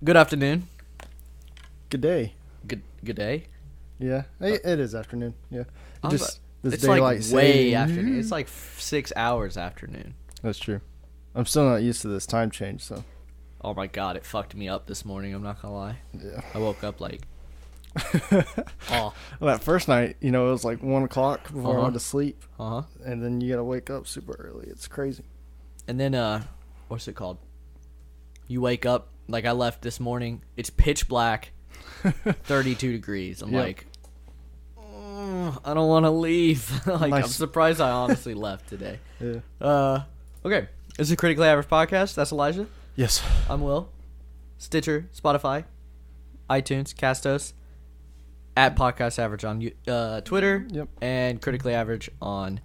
Good afternoon. Good day. Good day. Yeah, it is afternoon. Yeah, I was this it's daylight like way saving. afternoon. It's like 6 hours afternoon. That's true. I'm still not used to this time change, so Oh my god, it fucked me up this morning. I'm not gonna lie. yeah. I woke up like, oh, Well, that first night, it was like 1 o'clock before I Uh-huh. went to sleep, uh huh. and then you gotta wake up super early. It's crazy. And then what's it called? You wake up like I left this morning. It's pitch black, 32 degrees. I'm Yep. like, I don't want to leave. Like I'm Nice. surprised I honestly left today. Yeah. Okay. This is a Critically Average Podcast. That's Elijah. Yes. I'm Will. Stitcher, Spotify, iTunes, Castos, at Podcast Average on Twitter, Yep. and Critically Average on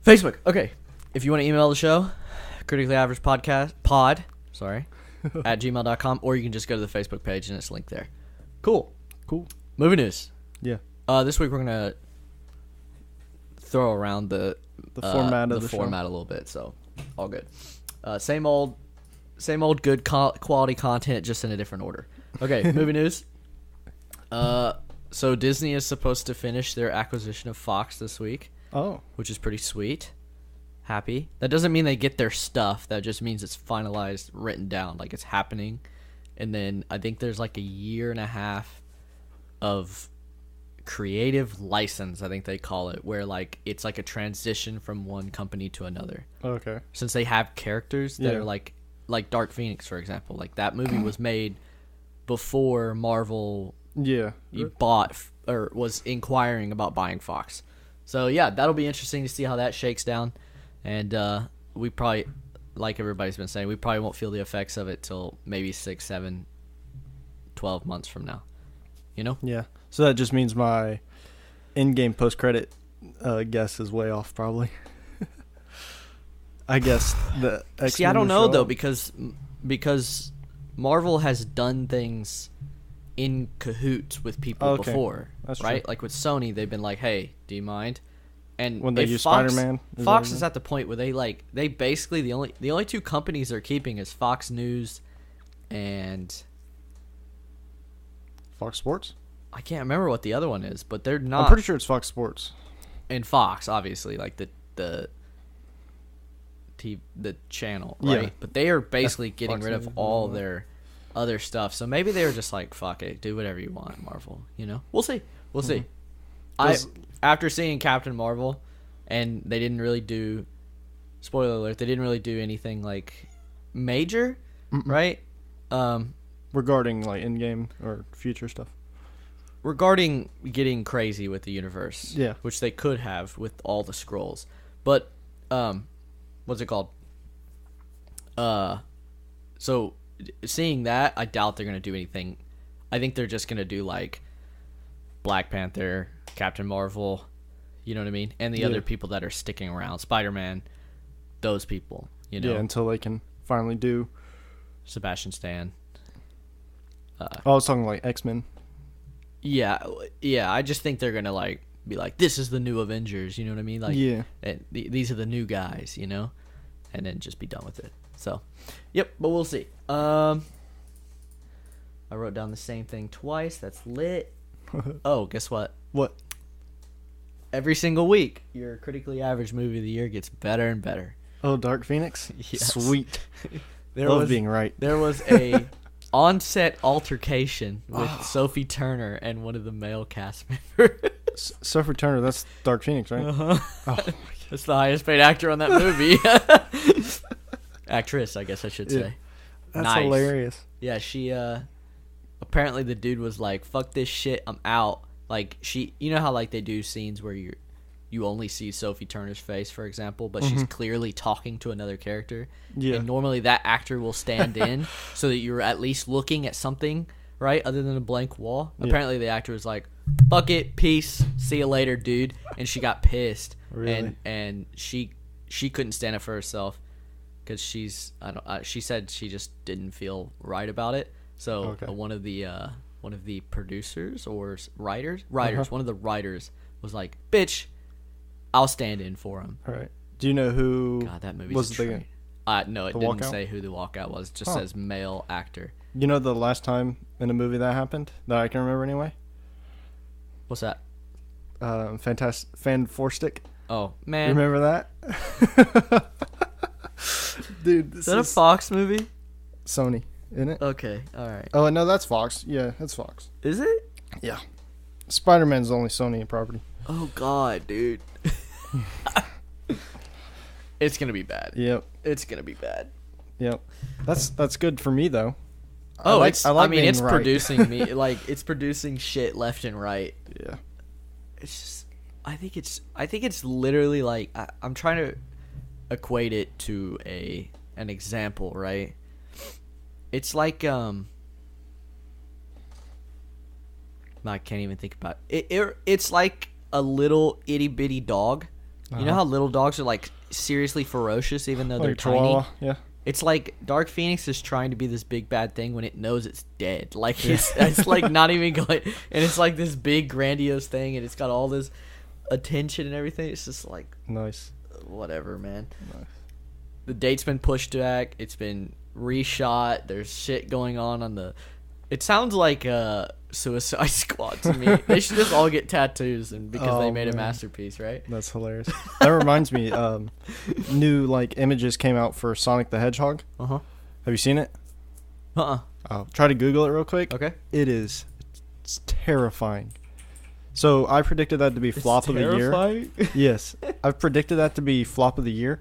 Facebook. Okay. If you want to email the show, Critically Average Podcast, at gmail.com, or you can just go to the Facebook page and it's linked there. Cool. Cool. Movie news. Yeah. This week we're going to throw around the format of the show. format a little bit, so all good. Same old good quality content, just in a different order. Okay, movie news. So Disney is supposed to finish their acquisition of Fox this week, Oh. which is pretty sweet. Happy. That doesn't mean they get their stuff. That just means it's finalized, written down, like it's happening. And then I think there's like a year and a half of creative license, I think they call it, where like it's like a transition from one company to another. Okay. Since they have characters that Yeah. are like Dark Phoenix, for example. Like that movie was made before Marvel Yeah. bought or was inquiring about buying Fox. So yeah, that'll be interesting to see how that shakes down. And we probably, like everybody's been saying, we probably won't feel the effects of it till maybe 6, 7, 12 months from now. You know? Yeah. So that just means my in-game post-credit guess is way off, probably. I guess the X-Men See, I don't will know show though, up. because Marvel has done things in cahoots with people Okay. before, That's right? true. Like with Sony, they've been like, "Hey, do you mind?" And When they if use Fox, Spider-Man, is Fox that is at the point where they basically the only two companies they're keeping is Fox News and Fox Sports? I can't remember what the other one is, but they're not. I'm pretty sure it's Fox Sports. And Fox, obviously, like the channel, right? Yeah. But they are basically getting Fox rid of News, all whatever. their other stuff. So maybe they were just like, "Fuck it, do whatever you want, Marvel." You know, we'll see. We'll see. Does- After seeing Captain Marvel, and they didn't really do. Spoiler alert: they didn't really do anything like major, right? Regarding like in-game or future stuff. Regarding getting crazy with the universe, Yeah. which they could have with all the scrolls, but what's it called? So seeing that, I doubt they're gonna do anything. I think they're just gonna do like Black Panther, Captain Marvel, you know what I mean, and the Yeah. other people that are sticking around, Spider-Man, those people, you know, Yeah, until they can finally do. Sebastian Stan. I was talking like X-Men. Yeah. I just think they're gonna like be like, this is the new Avengers. You know what I mean? Like, Yeah. these are the new guys. You know, and then just be done with it. So, yep. But we'll see. I wrote down the same thing twice. That's lit. Oh, guess what? What? Every single week, your critically average movie of the year gets better and better. Oh, Dark Phoenix? Yes. Sweet. There Love was being right. There was a on-set altercation with Sophie Turner and one of the male cast members. Sophie Turner, that's Dark Phoenix, right? Uh-huh. Oh, That's the highest paid actor on that movie. Actress, I guess I should Yeah. say. that's Nice. hilarious. Yeah, she apparently the dude was like, "Fuck this shit, I'm out." Like you know how like they do scenes where you only see Sophie Turner's face, for example, but she's clearly talking to another character. Yeah. And normally that actor will stand in so that you're at least looking at something, right, other than a blank wall. Yeah. Apparently the actor was like, "Fuck it, peace, see you later, dude," and she got pissed. Really? And she couldn't stand it for herself because she said she just didn't feel right about it. So Okay. one of the producers or writers, one of the writers was like, "Bitch, I'll stand in for him." All right. Do you know who God, that movie's was a the train. No, it the didn't walkout? say who the walkout was. It just Huh. says male actor. You know the last time in a movie that happened that I can remember anyway? What's that? Fantastic Fan Four Stick. Oh man, Remember that? Dude, is that a Fox movie? Sony, isn't it? Okay, all right. Oh no, that's Fox. Yeah, that's Fox. Is it? Yeah. Spider-Man's the only Sony property. Oh god, dude. It's gonna be bad. Yep. It's gonna be bad. Yep. That's good for me though. Oh, I it's. like mean, being it's right. producing me like it's producing shit left and right. Yeah. It's just. I think it's literally like I'm trying to equate it to an example, right? It's like I can't even think about it. It's like a little itty bitty dog. You know how little dogs are like seriously ferocious even though they're Like tiny? Chihuahua, yeah. It's like Dark Phoenix is trying to be this big bad thing when it knows it's dead. Like it's like not even going, and it's like this big grandiose thing, and it's got all this attention and everything. It's just like Nice. whatever, man. Nice. The date's been pushed back. It's been reshot. There's shit going on the. It sounds like Suicide Squad to me. They should just all get tattoos, and because they Oh, made a man. masterpiece, right? That's hilarious. That reminds me, new like images came out for Sonic the Hedgehog. Uh huh. Have you seen it? Uh-uh. Try to Google it real quick. Okay. It's terrifying. So I predicted that to be flop of the year. Yes, I've predicted that to be flop of the year,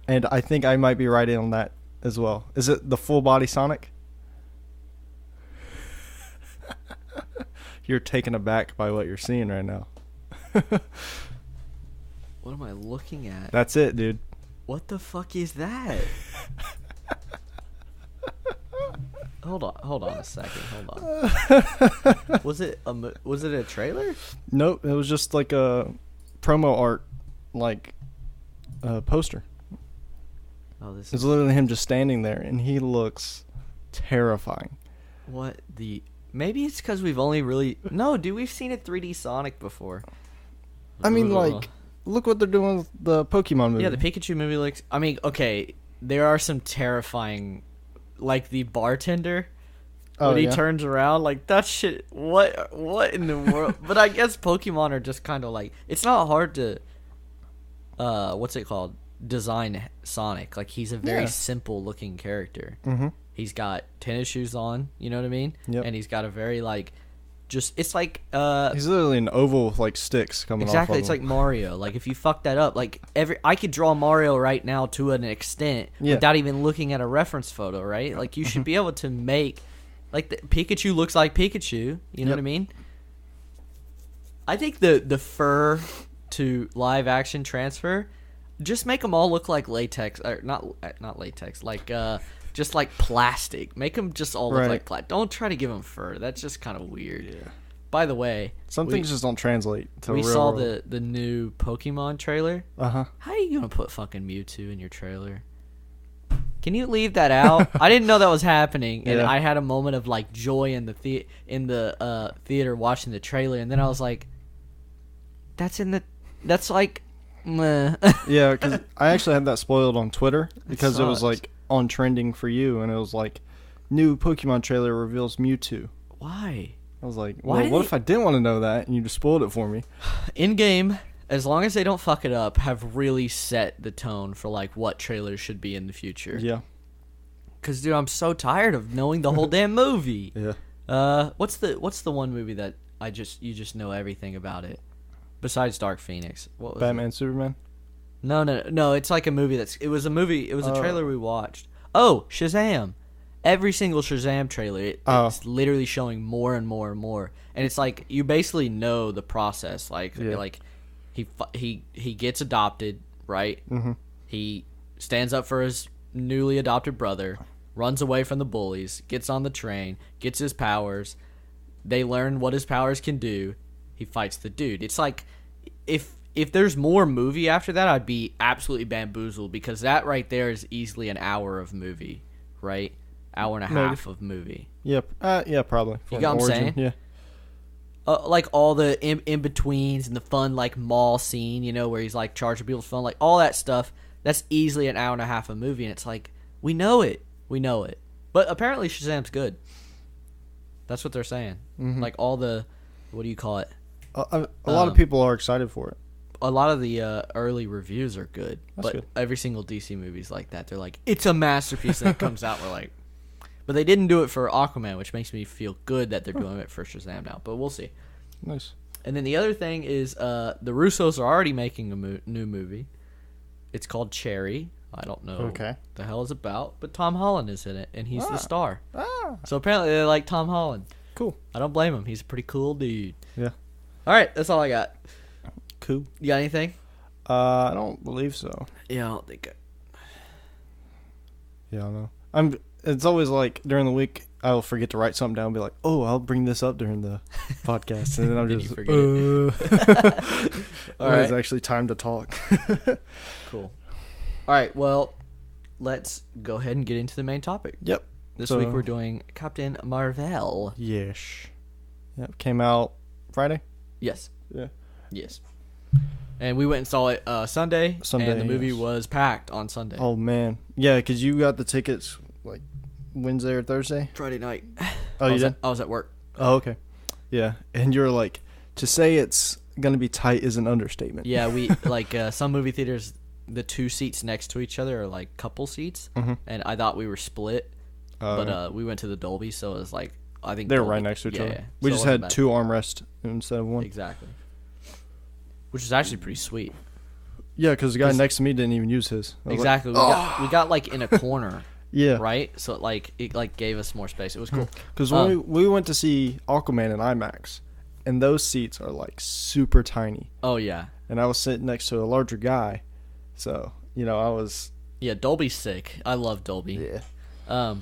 and I think I might be right in on that as well. Is it the full body Sonic? You're taken aback by what you're seeing right now. What am I looking at? That's it, dude. What the fuck is that? Hold on a second. Hold on. Was it a trailer? Nope, it was just like a promo art, like poster. Oh, this It's is literally him just standing there, and he looks terrifying. what the. Maybe it's because we've only really no, dude. We've seen a 3D Sonic before. I mean, like, look what they're doing with the Pokemon movie. Yeah, the Pikachu movie looks. I mean, okay, there are some terrifying, like the bartender. When he turns around, like that shit. What in the world? But I guess Pokemon are just kind of like it's not hard to. What's it called? Design Sonic. Like he's a very simple looking character. Mm-hmm. He's got tennis shoes on. You know what I mean? Yep. And he's got a very like, just it's like He's literally an oval with like sticks coming off. exactly. Of It's him. like Mario. Like if you fuck that up, like I could draw Mario right now to an extent without even looking at a reference photo. Right? Like you should be able to make. Like Pikachu looks like Pikachu, you know what I mean? I think the fur to live action transfer, just make them all look like latex, or not latex, like just like plastic. Make them just all look like plastic. Don't try to give them fur. That's just kind of weird. Yeah. By the way, Some things just don't translate to we real saw world. the new Pokemon trailer. Uh-huh. How are you gonna put fucking Mewtwo in your trailer? Can you leave that out? I didn't know that was happening, and I had a moment of like joy in the theater watching the trailer, and then I was like, that's like, meh. Yeah, because I actually had that spoiled on Twitter because it was sucks. like on trending for you, and it was like, new Pokemon trailer reveals Mewtwo. Why? I was like, Why well, did what they- if I didn't want to know that, and you just spoiled it for me? In game, as long as they don't fuck it up, have really set the tone for like what trailers should be in the future. Yeah. Cause dude, I'm so tired of knowing the whole damn movie. Yeah. What's the one movie that you just know everything about it? Besides Dark Phoenix, what was Batman, it? Superman. No. It's like a movie it was a movie. It was a Oh. trailer we watched. Oh, Shazam! Every single Shazam trailer, it's literally showing more and more and more, and it's like you basically know the process. Like he gets adopted, right? Mm-hmm. He stands up for his newly adopted brother, runs away from the bullies, gets on the train, gets his powers. They learn what his powers can do. He fights the dude. It's like if there's more movie after that, I'd be absolutely bamboozled because that right there is easily an hour of movie, right? Hour and a half of movie. Yep. Yeah, probably. You got what I'm saying? Yeah. Like all the in-betweens and the fun like mall scene, you know, where he's like charging people's phone, like all that stuff. That's easily an hour and a half of movie, and it's like we know it. But apparently Shazam's good. That's what they're saying. Mm-hmm. Like all the, what do you call it? A lot of people are excited for it. A lot of the early reviews are good, That's but good. every single DC movie's like that. They're like, it's a masterpiece, and it comes out. We're like, but they didn't do it for Aquaman, which makes me feel good that they're doing it for Shazam now. But we'll see. Nice. And then the other thing is, the Russos are already making a new movie. It's called Cherry. I don't know the hell it's about, but Tom Holland is in it, and he's the star. So apparently they like Tom Holland. Cool. I don't blame him. He's a pretty cool dude. Yeah. All right, that's all I got. Cool. You got anything? I don't believe so. Yeah, I don't think. Yeah, I don't know. It's always like during the week I'll forget to write something down and be like, oh, I'll bring this up during the podcast, and then I'm just forget it. All right. It's actually time to talk. Cool. All right, well, let's go ahead and get into the main topic. Yep. This week we're doing Captain Marvel. Yes. Yep. Came out Friday? Yes. Yeah. Yes. And we went and saw it Sunday, and the movie yes. was packed on Sunday. Oh, man. Yeah, because you got the tickets, like, Wednesday or Thursday? Friday night. Oh, you did? I was at work. Oh, okay. Yeah, and you're like, to say it's going to be tight is an understatement. Yeah, we, like, some movie theaters, the two seats next to each other are, like, couple seats, and I thought we were split, but we went to the Dolby, so it was like, I think they were Dolby, right next to each other. Yeah. We So just it had wasn't two armrests instead of one. Exactly. Which is actually pretty sweet. Yeah, because the guy next to me didn't even use his. Exactly. Like, We got like in a corner. Yeah. Right? So it gave us more space. It was cool. Because when we went to see Aquaman in IMAX, and those seats are like super tiny. Oh yeah. And I was sitting next to a larger guy, so I was. Yeah, Dolby's sick. I love Dolby. Yeah.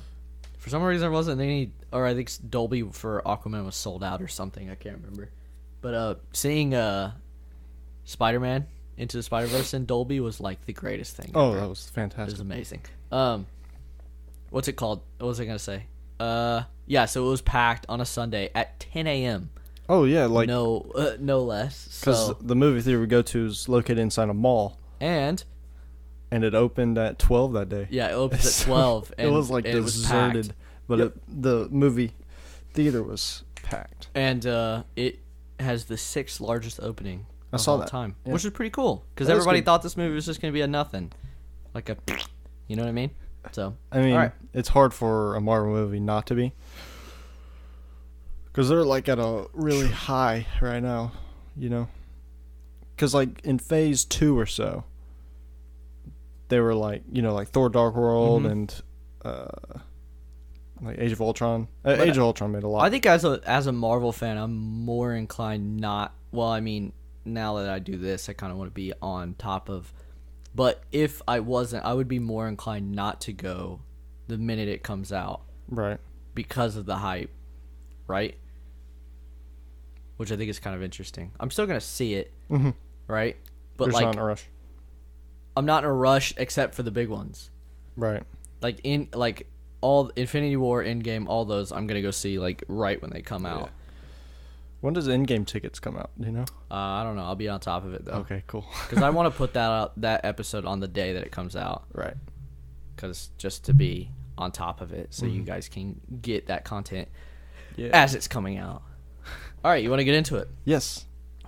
For some reason there wasn't any, or I think Dolby for Aquaman was sold out or something. I can't remember. But seeing Spider-Man Into the Spider-Verse in Dolby was like the greatest thing. Oh, ever. that was fantastic. It was amazing. What's it called? What was I gonna say? Yeah. So it was packed on a Sunday at 10 a.m. Oh yeah, like no less. Because the movie theater we go to is located inside a mall, and it opened at 12 that day. Yeah, it opened at 12. And it was like deserted, it was packed. But the movie theater was packed. And it has the 6th largest opening of all time, yeah. which is pretty cool because everybody thought this movie was just going to be a nothing, like a, you know what I mean? So I mean, all right. It's hard for a Marvel movie not to be, because they're like at a really high right now, because like in phase 2 or so, they were like like Thor: Dark World and like Age of Ultron. Age of Ultron made a lot. I think as a Marvel fan, I'm more inclined not. Well, I mean, now that I do this, I kind of want to be on top of. But if I wasn't, I would be more inclined not to go the minute it comes out. Right. Because of the hype, right? Which I think is kind of interesting. I'm still gonna see it, right? But You're like, not in a rush. I'm not in a rush except for the big ones. Right. Like all Infinity War, Endgame, all those I'm gonna go see like right when they come out. When does Endgame tickets come out? Do you know? I don't know. I'll be on top of it though. Okay, cool. Because I want to put that episode on the day that it comes out. Right. Because just to be on top of it, so you guys can get that content as it's coming out. All right, you want to get into it? Yes.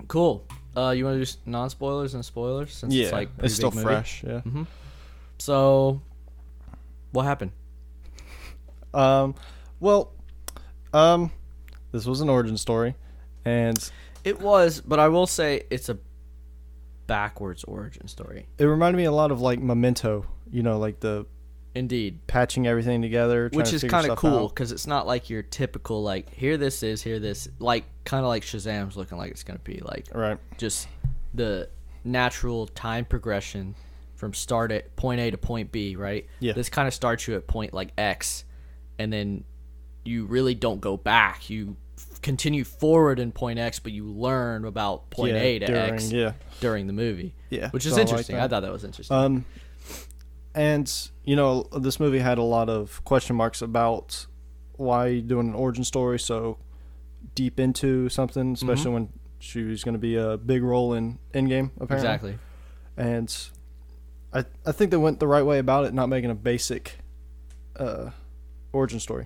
Cool. You want to do non-spoilers and spoilers since it's like it's still movie? fresh. Yeah. Mm-hmm. So, what happened? This was an origin story, and It was, but I will say it's a backwards origin story. it reminded me a lot of like Memento. Like the Indeed. patching everything together, Which is kind of cool out. because it's not like your typical like here this like kind of like Shazam's looking like it's gonna be like Right. just the natural time progression from start at point A to point B, right? Yeah. This kind of starts you at point like X, and then you really don't go back. You continue forward in point X, but you learn about point A to X during the movie. Yeah, which is so I like interesting. that. I thought that was interesting. And this movie had a lot of question marks about why doing an origin story so deep into something, especially when she was going to be a big role in Endgame, apparently. Exactly. And I think they went the right way about it, not making a basic origin story.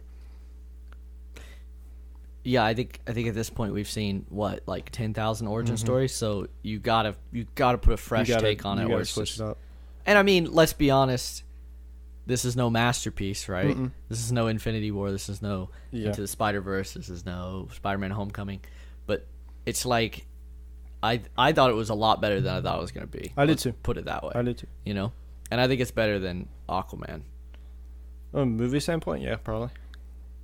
Yeah, I think at this point we've seen what, like 10,000 origin stories, so you gotta put a fresh take on it, or switch it up. And I mean, let's be honest, this is no masterpiece, right? Mm-mm. This is no Infinity War. This is no Yeah. Into the Spider-Verse. This is no Spider-Man: Homecoming. But it's like, I thought it was a lot better than I thought it was gonna be. I did Let's too. Put it that way. I did too. You know, and I think it's better than Aquaman, Movie standpoint, yeah, probably.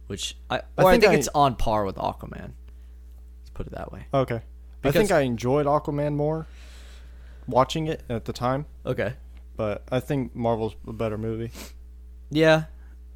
which I think think it's on par with Aquaman. Let's put it that way. Okay. I think I enjoyed Aquaman more watching it at the time, Okay. but I think Marvel's a better movie. Yeah,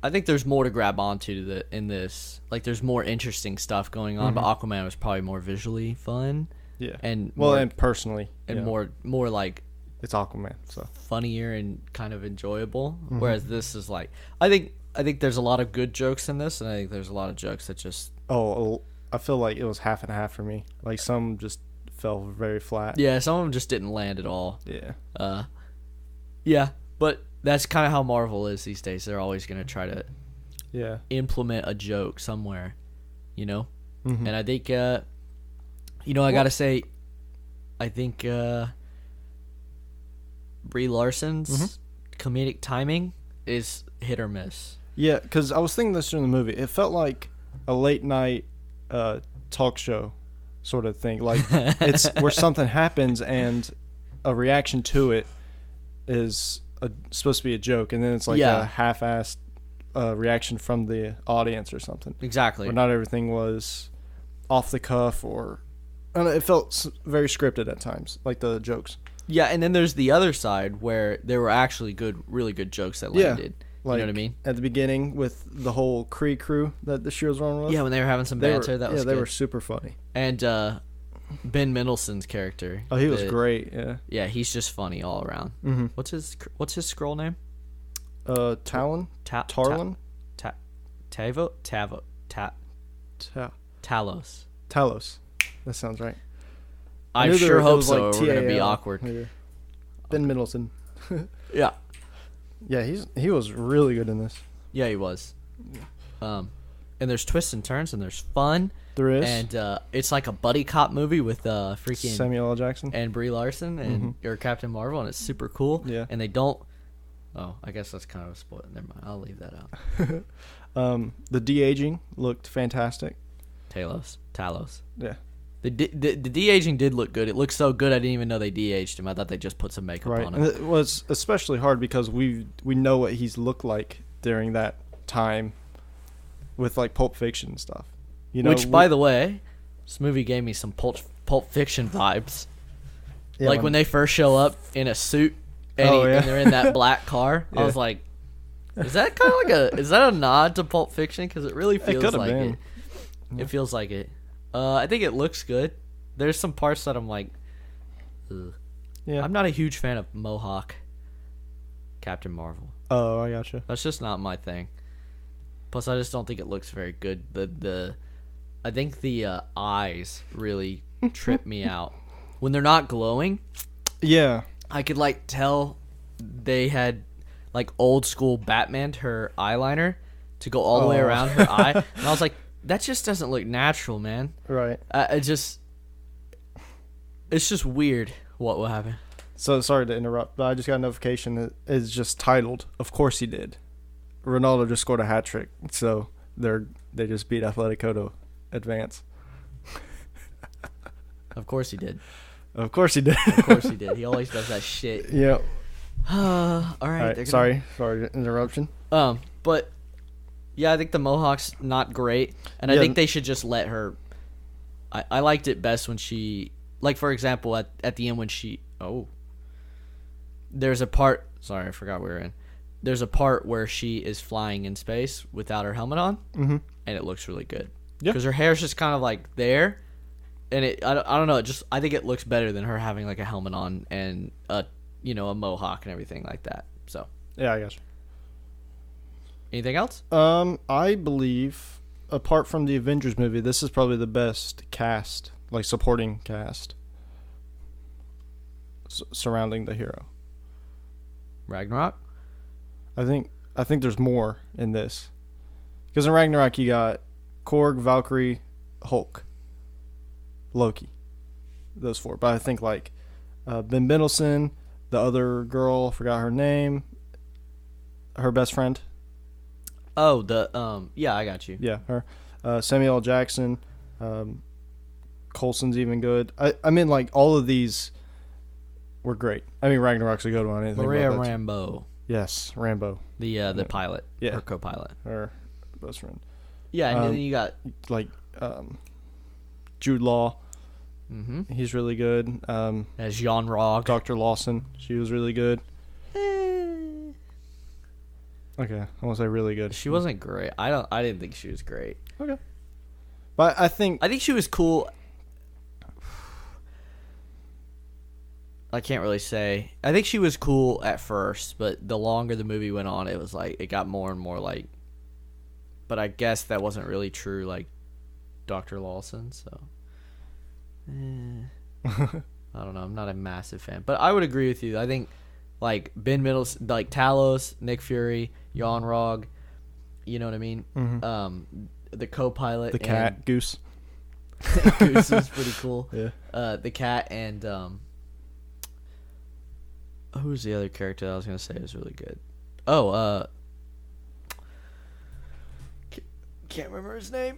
I think there's more to grab onto in this. Like, there's more interesting stuff going on, but Aquaman was probably more visually fun Yeah. and Well, more, and personally, and yeah, more like it's Aquaman, so. funnier and kind of enjoyable. Whereas this is like, I think there's a lot of good jokes in this, and I think there's a lot of jokes that just I feel like it was half and half for me. Like, some just fell very flat. some of them just didn't land at all. Yeah. Yeah, but that's kind of how Marvel is these days. They're always gonna try to Yeah. implement a joke somewhere, you know. Mhm. And I think, I gotta say, I think Brie Larson's comedic timing is hit or miss. Yeah, because I was thinking this during the movie. It felt like a late night talk show sort of thing. Like, it's where something happens and a reaction to it is supposed to be a joke, and then it's like Yeah. a half-assed reaction from the audience or something. Exactly. But not everything was off the cuff, or I don't know, it felt very scripted at times, like the jokes. Yeah, and then there's the other side where there were actually really good jokes that Yeah. landed. Like, you know what I mean? At the beginning with the whole Kree crew that the show was running with. Yeah, when they were having some they banter, were, that was they good. were super funny. And Ben Mendelsohn's character. Oh, he was great. Yeah. Yeah, he's just funny all around. Mm-hmm. What's his scroll name? Talon. Tarlin. Talos. Talos. That sounds right. I knew sure it hope was so. like Or we're gonna be TAL awkward. later. Ben Mendelsohn. Yeah. Yeah, he was really good in this. Yeah, he was. And there's twists and turns, and there's fun. There is. And it's like a buddy cop movie with freaking Samuel L. Jackson and Brie Larson and or Captain Marvel, and it's super cool. Yeah. And they don't. Oh, I guess that's kind of a spoiler. Never mind. I'll leave that out. The de-aging looked fantastic. Talos. Yeah. The de-aging did look good. It looked so good I didn't even know they de-aged him. I thought they just put some makeup Right. on And him. it was especially hard because we know what he's looked like during that time with like Pulp Fiction and stuff. You know, Which, by the way, this movie gave me some Pulp Fiction vibes. yeah, Like when they first show up in a suit and, and they're in that black car. I Yeah. was like, is that kind of like is that a nod to Pulp Fiction? Because it really feels could've like been. it. It feels like it. I think it looks good. There's some parts that I'm like, ugh. Yeah. I'm not a huge fan of Mohawk Captain Marvel. Oh, I gotcha. That's just not my thing. Plus, I just don't think it looks very good. I think the eyes really trip me out when they're not glowing. Yeah. I could like tell they had like old school Batman her eyeliner to go all the way around her eye, and I was like, that just doesn't look natural, man. Right. It's just weird what will happen. So sorry to interrupt, but I just got a notification that is just titled "Of course he did." Ronaldo just scored a hat trick, so they just beat Atletico to advance. Of course he did. Of course he did. Of course he did. He always does that shit. Yeah. All right. Sorry interruption. But yeah, I think the Mohawk's not great, and I think they should just let her. I liked it best when she, like, for example, at the end when she there's a part. Sorry, I forgot we were in. There's a part where she is flying in space without her helmet on, and it looks really good. Yeah. Because her hair's just kind of like there, and I don't know. I think it looks better than her having like a helmet on and a mohawk and everything like that. So Yeah, I gotcha. anything else? I believe apart from the Avengers movie, this is probably the best cast, like supporting cast, surrounding the hero. Ragnarok. I think there's more in this. Because in Ragnarok you got Korg, Valkyrie, Hulk, Loki. Those 4. But I think like Ben Mendelsohn, the other girl, forgot her name, her best friend. Oh, yeah, I got you. Yeah, her. Samuel L. Jackson. Coulson's even good. I mean, like, all of these were great. I mean, Ragnarok's a good one. Maria Rambeau. Yes, Rambo. The pilot. Yeah. Her co-pilot. Her best friend. Yeah, and then you got... Like, Jude Law. Mm-hmm. He's really good. As Jean Rog. Dr. Lawson. She was really good. Okay, I won't say really good. She wasn't great. I didn't think she was great. Okay. But I think she was cool. I can't really say. I think she was cool at first, but the longer the movie went on, it was like it got more and more like. But I guess that wasn't really true, like Dr. Lawson. So, I don't know. I'm not a massive fan, but I would agree with you. I think like Ben Mendelsohn, like Talos, Nick Fury, Jan Rog. You know what I mean? Mm-hmm. The co-pilot, the cat Goose. Goose is pretty cool. Yeah. The cat and who's the other character I was gonna say was really good? Oh, can't remember his name.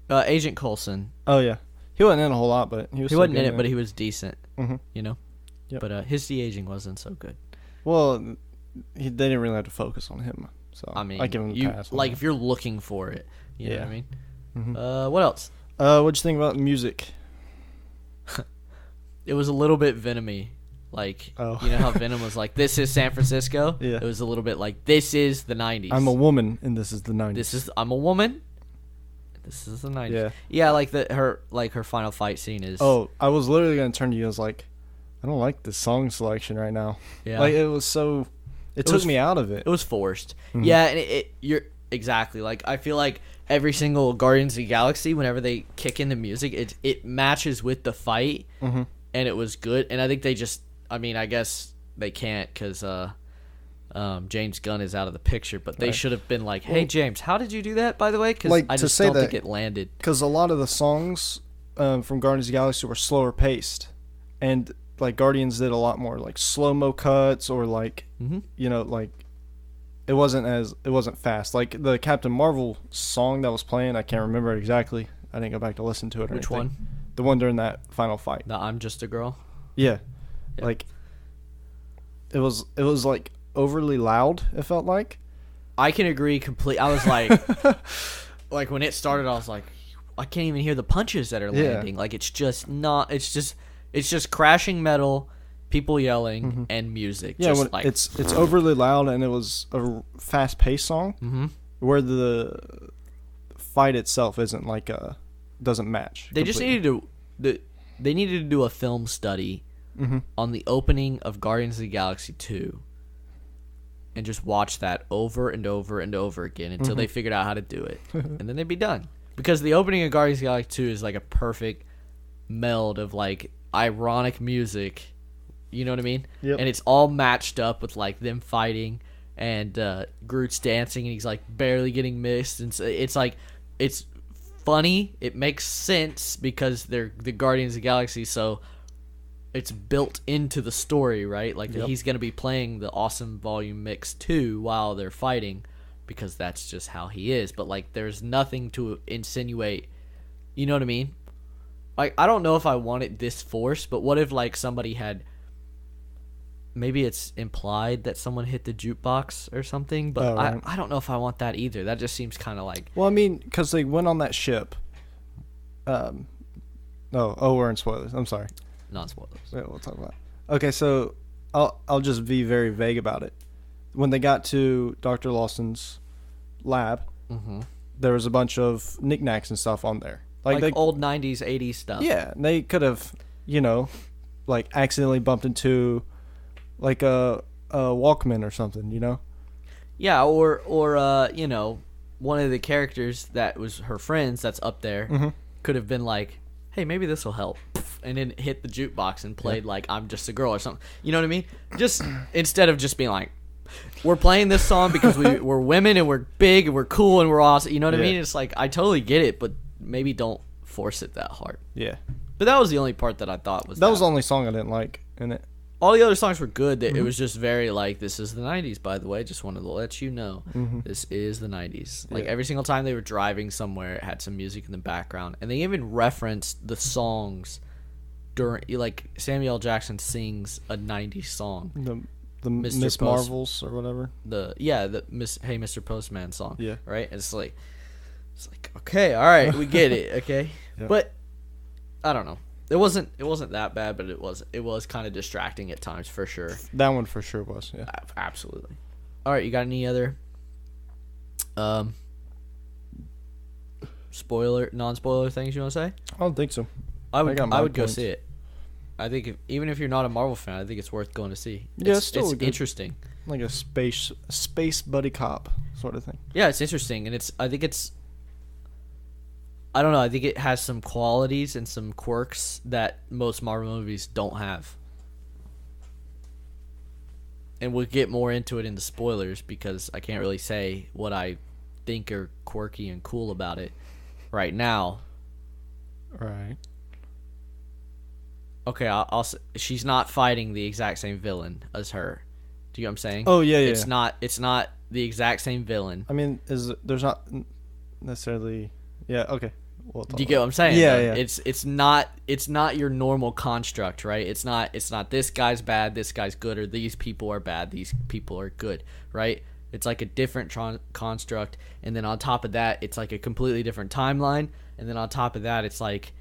Agent Coulson. Oh yeah, he wasn't in a whole lot, but he wasn't in it, but he was decent. Mm-hmm. You know. Yep. But his de-aging wasn't so good. Well, they didn't really have to focus on him, so I mean, I give him a pass. Like if you're looking for it, you know what I mean. Mm-hmm. What else? What'd you think about music? It was a little bit Venomy. Like, you know how Venom was like, this is San Francisco? Yeah. It was a little bit like, this is the 90s. I'm a woman, and this is the 90s. I'm a woman. This is the 90s. Yeah. Yeah, like her final fight scene is... Oh, I was literally going to turn to you. I was like, I don't like the song selection right now. Yeah. Like, it was so... It took me out of it. It was forced. Mm-hmm. Yeah, and you're... Exactly. Like, I feel like every single Guardians of the Galaxy, whenever they kick in the music, it matches with the fight, mm-hmm. and it was good. And I think they just... I mean, I guess they can't because James Gunn is out of the picture, but they should have been like, hey, James, how did you do that, by the way? Because I just don't think it landed. Because a lot of the songs from Guardians of the Galaxy were slower paced, and like Guardians did a lot more like slow-mo cuts or like, you know, like it wasn't fast. Like the Captain Marvel song that was playing, I can't remember it exactly. I didn't go back to listen to it or Which anything. one? The one during that final fight. The I'm Just a Girl? Yeah. Like it was like overly loud, it felt like. I can agree completely. I was like like when it started I was like I can't even hear the punches that are landing. Like it's just crashing metal, people yelling and music. Yeah, just like, it's overly loud and it was a fast-paced song where the fight itself isn't like doesn't match. They just needed to do a film study on the opening of Guardians of the Galaxy 2 and just watch that over and over and over again until they figured out how to do it. And then they'd be done. Because the opening of Guardians of the Galaxy 2 is like a perfect meld of like ironic music. You know what I mean? Yep. And it's all matched up with like them fighting and Groot's dancing and he's like barely getting missed. And so it's like, it's funny. It makes sense because they're the Guardians of the Galaxy, so it's built into the story, right? Like he's going to be playing the Awesome Volume Mix 2 while they're fighting because that's just how he is. But like there's nothing to insinuate, you know what I mean? Like I don't know if I want it this forced, but what if like somebody had, maybe it's implied that someone hit the jukebox or something, but I don't know if I want that either. That just seems kind of like... Well, I mean, because they went on that ship. We're in spoilers. I'm sorry. Non-spoilers. Yeah, we'll talk about it. Okay, so I'll just be very vague about it. When they got to Dr. Lawson's lab, there was a bunch of knickknacks and stuff on there. Like old 90s, 80s stuff. Yeah, they could have, like accidentally bumped into like a Walkman or something, Yeah, or one of the characters that was her friends that's up there could have been like, hey, maybe this will help, and then hit the jukebox and played like I'm Just a Girl or something. You know what I mean? Just instead of just being like, we're playing this song because we're women and we're big and we're cool and we're awesome. You know what I mean? It's like, I totally get it, but maybe don't force it that hard. Yeah. But that was the only part that I thought was that was the only song I didn't like in it. All the other songs were good. It was just very like, this is the 90s, by the way. Just wanted to let you know. This is the 90s. Like, every single time they were driving somewhere, it had some music in the background. And they even referenced the songs during, like, Samuel L. Jackson sings a 90s song. The Miss Marvels or whatever. The Miss Hey Mr. Postman song. Yeah. Right? And it's like, okay, all right, we get it, okay? Yep. But I don't know. It wasn't that bad, but it was kind of distracting at times, for sure. That one for sure was, yeah. Absolutely. All right, you got any other non-spoiler things you want to say? I don't think so. I would go see it. I think even if you're not a Marvel fan, I think it's worth going to see. Yeah, it's interesting. Like a space buddy cop sort of thing. Yeah, it's interesting, and I don't know. I think it has some qualities and some quirks that most Marvel movies don't have. And we'll get more into it in the spoilers because I can't really say what I think are quirky and cool about it right now. Right. Okay, she's not fighting the exact same villain as her. Do you know what I'm saying? Oh, yeah. It's not the exact same villain. I mean, there's not necessarily... Yeah, okay. Do you get what I'm saying? Yeah. It's not your normal construct, right? It's not this guy's bad, this guy's good, or these people are bad, these people are good, right? It's like a different construct, and then on top of that, it's like a completely different timeline, and then on top of that, it's like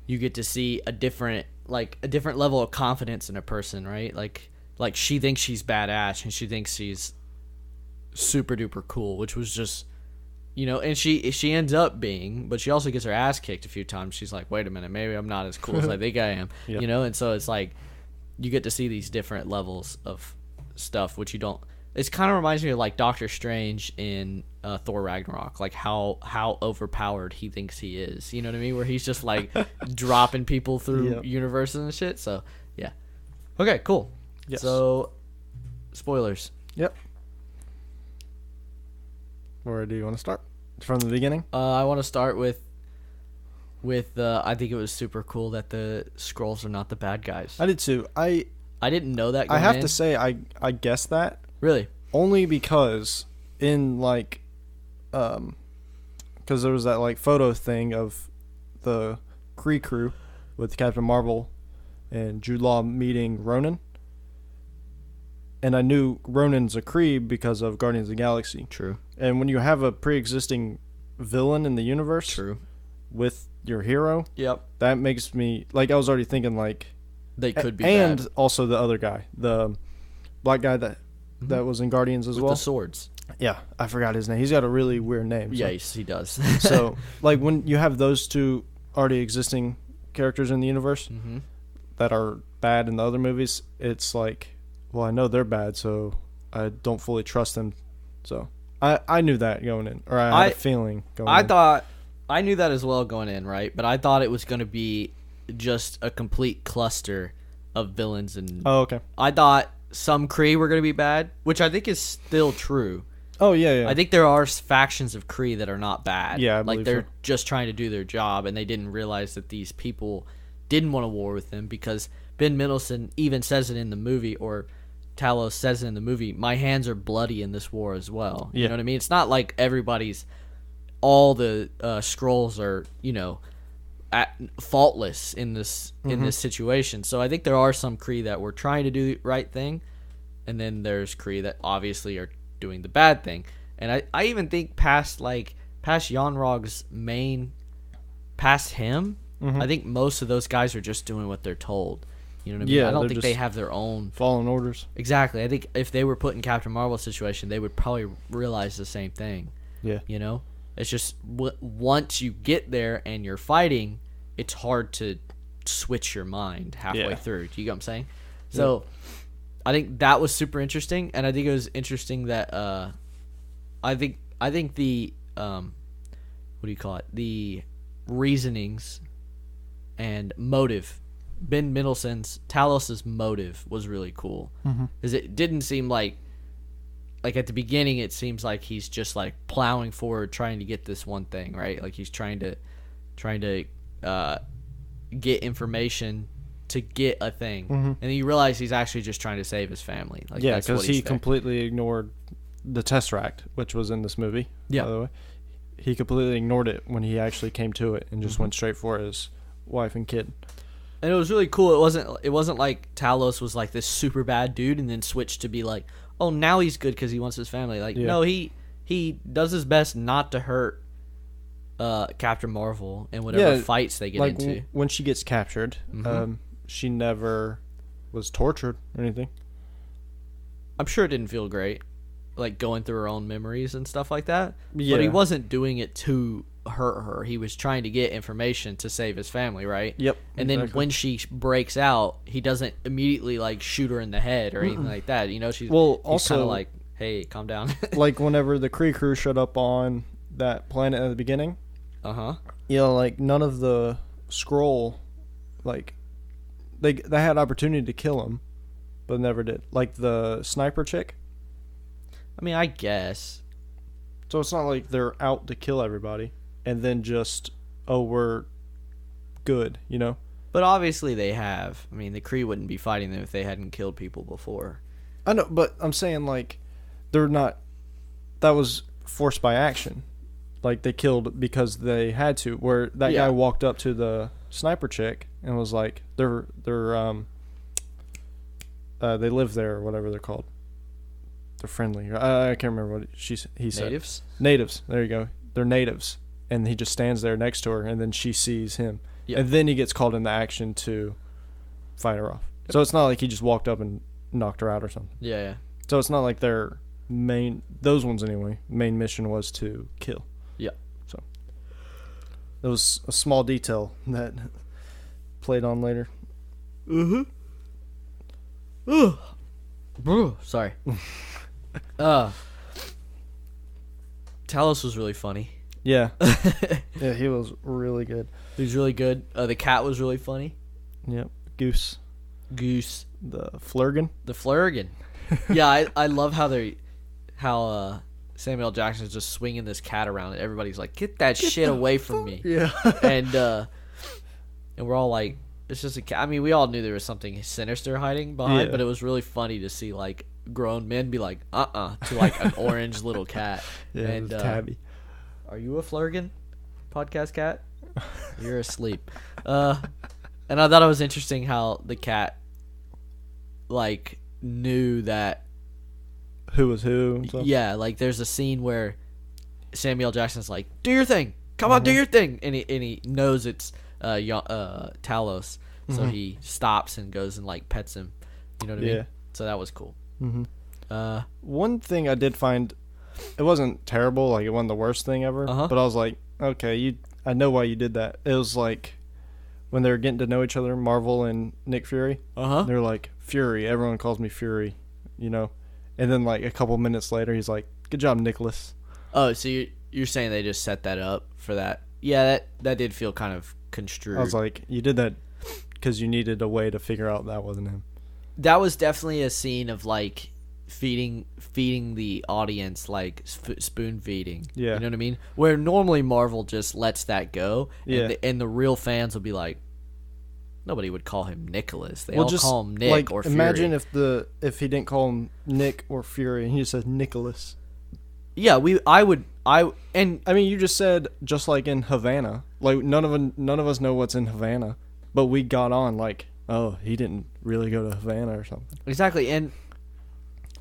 you get to see a different level of confidence in a person, right? Like she thinks she's badass, and she thinks she's super duper cool, which was just... You know, and she ends up being, but she also gets her ass kicked a few times. She's like, wait a minute, maybe I'm not as cool as I think I am. Yep. You know, and so it's like you get to see these different levels of stuff, which you don't. It kind of reminds me of like Doctor Strange in Thor Ragnarok, like how overpowered he thinks he is. You know what I mean? Where he's just like dropping people through universes and shit. So yeah, okay, cool. Yes. So spoilers. Yep. Where do you want to start? From the beginning? I want to start with I think it was super cool that the Skrulls are not the bad guys. I did too. I didn't know that. I have to say I guessed that. Really? Only because in like because there was that like photo thing of the Kree crew with Captain Marvel and Jude Law meeting Ronan. And I knew Ronan's a Kree because of Guardians of the Galaxy. True. And when you have a pre-existing villain in the universe, true, with your hero, yep, that makes me like I was already thinking like they could be, and bad. Also the other guy, the black guy that was in Guardians as with well. The swords. Yeah, I forgot his name. He's got a really weird name. So. Yes, he does. So like when you have those two already existing characters in the universe that are bad in the other movies, it's like, well, I know they're bad, so I don't fully trust them. So I knew that going in, or I had a feeling going in. I knew that as well going in, right? But I thought it was going to be just a complete cluster of villains. And oh, okay. I thought some Kree were going to be bad, which I think is still true. Oh, yeah. I think there are factions of Kree that are not bad. Yeah, I like believe they're so. just trying to do their job, and they didn't realize that these people didn't want to war with them, because Ben Mendelsohn even says it in the movie, or Talos says it in the movie, my hands are bloody in this war as well. You know what I mean? It's not like all the Skrulls are, faultless in this situation. So I think there are some Kree that were trying to do the right thing, and then there's Kree that obviously are doing the bad thing. And I even think past Yon-Rog's past him, I think most of those guys are just doing what they're told. You know what I mean? Yeah, I don't think they have their own following orders. Exactly. I think if they were put in Captain Marvel's situation, they would probably realize the same thing. Yeah. You know? It's just once you get there and you're fighting, it's hard to switch your mind halfway through. Do you get what I'm saying? So I think that was super interesting, and I think it was interesting that I think the what do you call it? The reasonings and motive, Ben Mendelsohn's Talos's motive was really cool, because it didn't seem like like at the beginning it seems like he's just like plowing forward trying to get this one thing, right? Like he's trying to get information to get a thing. And then you realize he's actually just trying to save his family. Like, yeah, because he completely ignored the Tesseract, which was in this movie, by the way. He completely ignored it when he actually came to it and just went straight for his wife and kid. And it was really cool. It wasn't like Talos was like this super bad dude and then switched to be like, oh, now he's good because he wants his family. Like, no, he does his best not to hurt Captain Marvel and whatever fights they get like into. When she gets captured, she never was tortured or anything. I'm sure it didn't feel great, like going through her own memories and stuff like that. Yeah. But he wasn't doing it to hurt her. He was trying to get information to save his family, right? Yep. And then when she breaks out, he doesn't immediately like shoot her in the head or anything like that. You know, he's also kind of like, hey, calm down. Like whenever the Kree crew showed up on that planet at the beginning, like none of the Skrull, like they had opportunity to kill him, but never did. Like the sniper chick. I mean, I guess. So it's not like they're out to kill everybody and then just, oh, we're good, you know? But obviously they have. I mean, the Kree wouldn't be fighting them if they hadn't killed people before. I know, but I'm saying, like, they're not... That was forced by action. Like, they killed because they had to. Where that guy walked up to the sniper chick and was like, they live there or whatever they're called. They're friendly. I can't remember what he said. Natives? Natives. There you go. They're natives. And he just stands there next to her, and then she sees him. Yep. And then he gets called into action to fight her off. Yep. So it's not like he just walked up and knocked her out or something. Yeah. So it's not like their main, those ones anyway, main mission was to kill. Yeah. So that was a small detail that played on later. Sorry. Talos was really funny. Yeah. Yeah, he was really good. He was really good. The cat was really funny. Yep. Goose. The Flurgan. Yeah, I love how Samuel Jackson's just swinging this cat around and everybody's like, get that shit away from me. Yeah. And we're all like, it's just a cat. I mean, we all knew there was something sinister hiding behind, but it was really funny to see like grown men be like, to like an orange little cat. Yeah, and Tabby. Are you a Flurgan podcast cat? You're asleep. And I thought it was interesting how the cat like knew that who was who and stuff. Yeah, like there's a scene where Samuel Jackson's like, do your thing, come on, do your thing, and he knows it's Talos, so he stops and goes and like pets him, you know what I mean? So that was cool. One thing I did find, it wasn't terrible, like it wasn't the worst thing ever, but I was like, okay, I know why you did that. It was like when they were getting to know each other, Marvel and Nick Fury. They're like, Fury, everyone calls me Fury, you know? And then like a couple minutes later, he's like, good job, Nicholas. Oh, so you're saying they just set that up for that? Yeah, that did feel kind of construed. I was like, you did that because you needed a way to figure out that wasn't him. That was definitely a scene of like feeding the audience, like spoon feeding. Yeah, you know what I mean. Where normally Marvel just lets that go. And the real fans will be like, nobody would call him Nicholas. They all call him Nick, like, or Fury. Imagine if he didn't call him Nick or Fury and he just said Nicholas. Yeah, I mean, you just said just like in Havana. Like none of us know what's in Havana, but we got on like, oh, he didn't really go to Havana or something. Exactly. And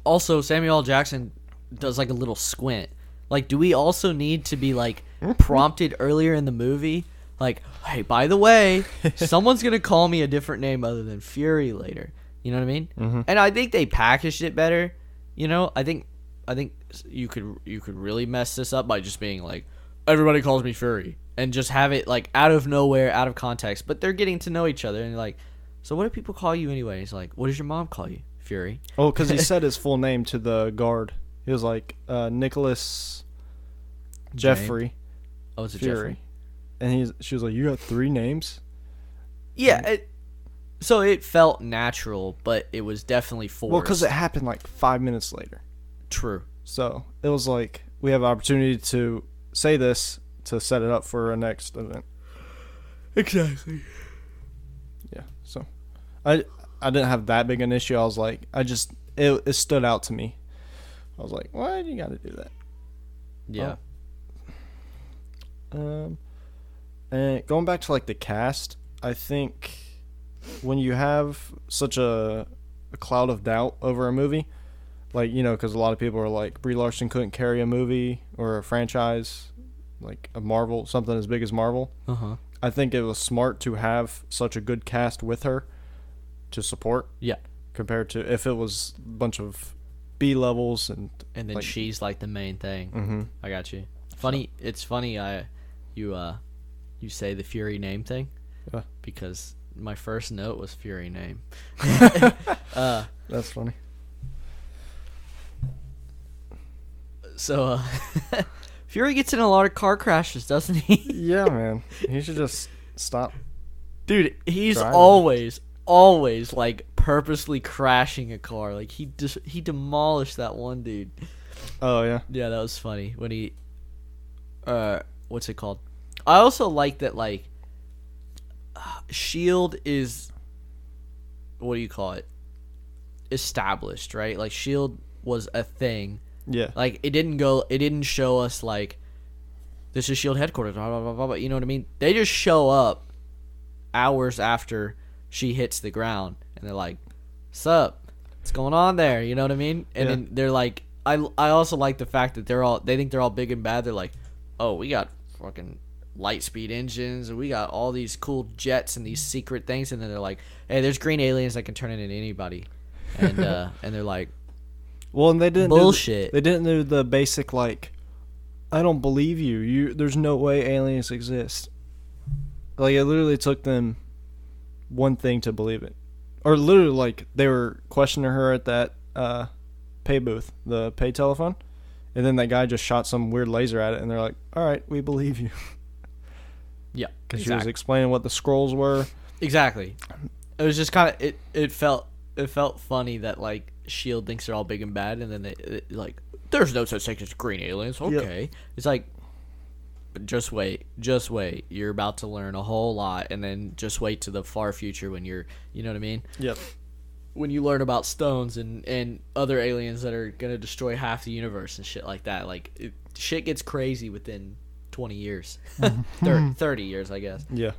also Samuel L. Jackson does like a little squint. Like, do we also need to be like prompted earlier in the movie? Like, hey, by the way, someone's going to call me a different name other than Fury later. You know what I mean? And I think they packaged it better. You know, I think you could really mess this up by just being like, everybody calls me Fury, and just have it like out of nowhere, out of context. But they're getting to know each other, and you're like, so what do people call you anyway? He's like, what does your mom call you? Fury. Oh, because he said his full name to the guard. He was like, Nicholas Jeffrey. Oh, it's a Fury. Jeffrey. And she was like, you got 3 names? Yeah, so it felt natural, but it was definitely forced. Well, because it happened like 5 minutes later. True. So it was like we have opportunity to say this to set it up for a next event. Exactly. Yeah. So I didn't have that big an issue. I was like, it stood out to me. I was like, why do you got to do that? Yeah. And going back to like the cast, I think when you have such a cloud of doubt over a movie, like, you know, because a lot of people are like, Brie Larson couldn't carry a movie or a franchise like a Marvel, something as big as Marvel. Uh-huh. I think it was smart to have such a good cast with her to support. Yeah. Compared to if it was a bunch of B levels and then like, she's like the main thing. Mm-hmm. I got you. Funny. It's funny. You say the Fury name thing. Yeah. Because my first note was Fury name. That's funny. So, Fury gets in a lot of car crashes, doesn't he? Yeah, man. He should just stop. Dude, he's driving. always like purposely crashing a car. Like he demolished that one dude. Oh yeah. Yeah, that was funny when he what's it called? I also like that like Shield is, what do you call it? Established, right? Like Shield was a thing. Yeah. Like it didn't show us like this is Shield headquarters, blah, blah, blah, blah, blah, you know what I mean? They just show up hours after she hits the ground and they're like, "Sup? What's going on there?" You know what I mean? And then they're like, I also like the fact that they think they're all big and bad. They're like, "Oh, we got fucking light speed engines and we got all these cool jets and these secret things." And then they're like, "Hey, there's green aliens that can turn into anybody." And and they're like, well, and they didn't bullshit. They didn't do the basic like, I don't believe you. There's no way aliens exist. Like it literally took them one thing to believe it, or literally like they were questioning her at that pay booth, the pay telephone, and then that guy just shot some weird laser at it, and they're like, "All right, we believe you." Yeah, because she was explaining what the scrolls were. Exactly. It was just kind of it felt funny that like Shield thinks they're all big and bad, and then they like, "There's no such thing as green aliens." Okay, yep. It's like, but just wait. You're about to learn a whole lot, and then just wait to the far future when you know what I mean? Yep. When you learn about stones and other aliens that are gonna destroy half the universe and shit like that, like shit gets crazy within 20 years, 30 years, I guess. Yeah.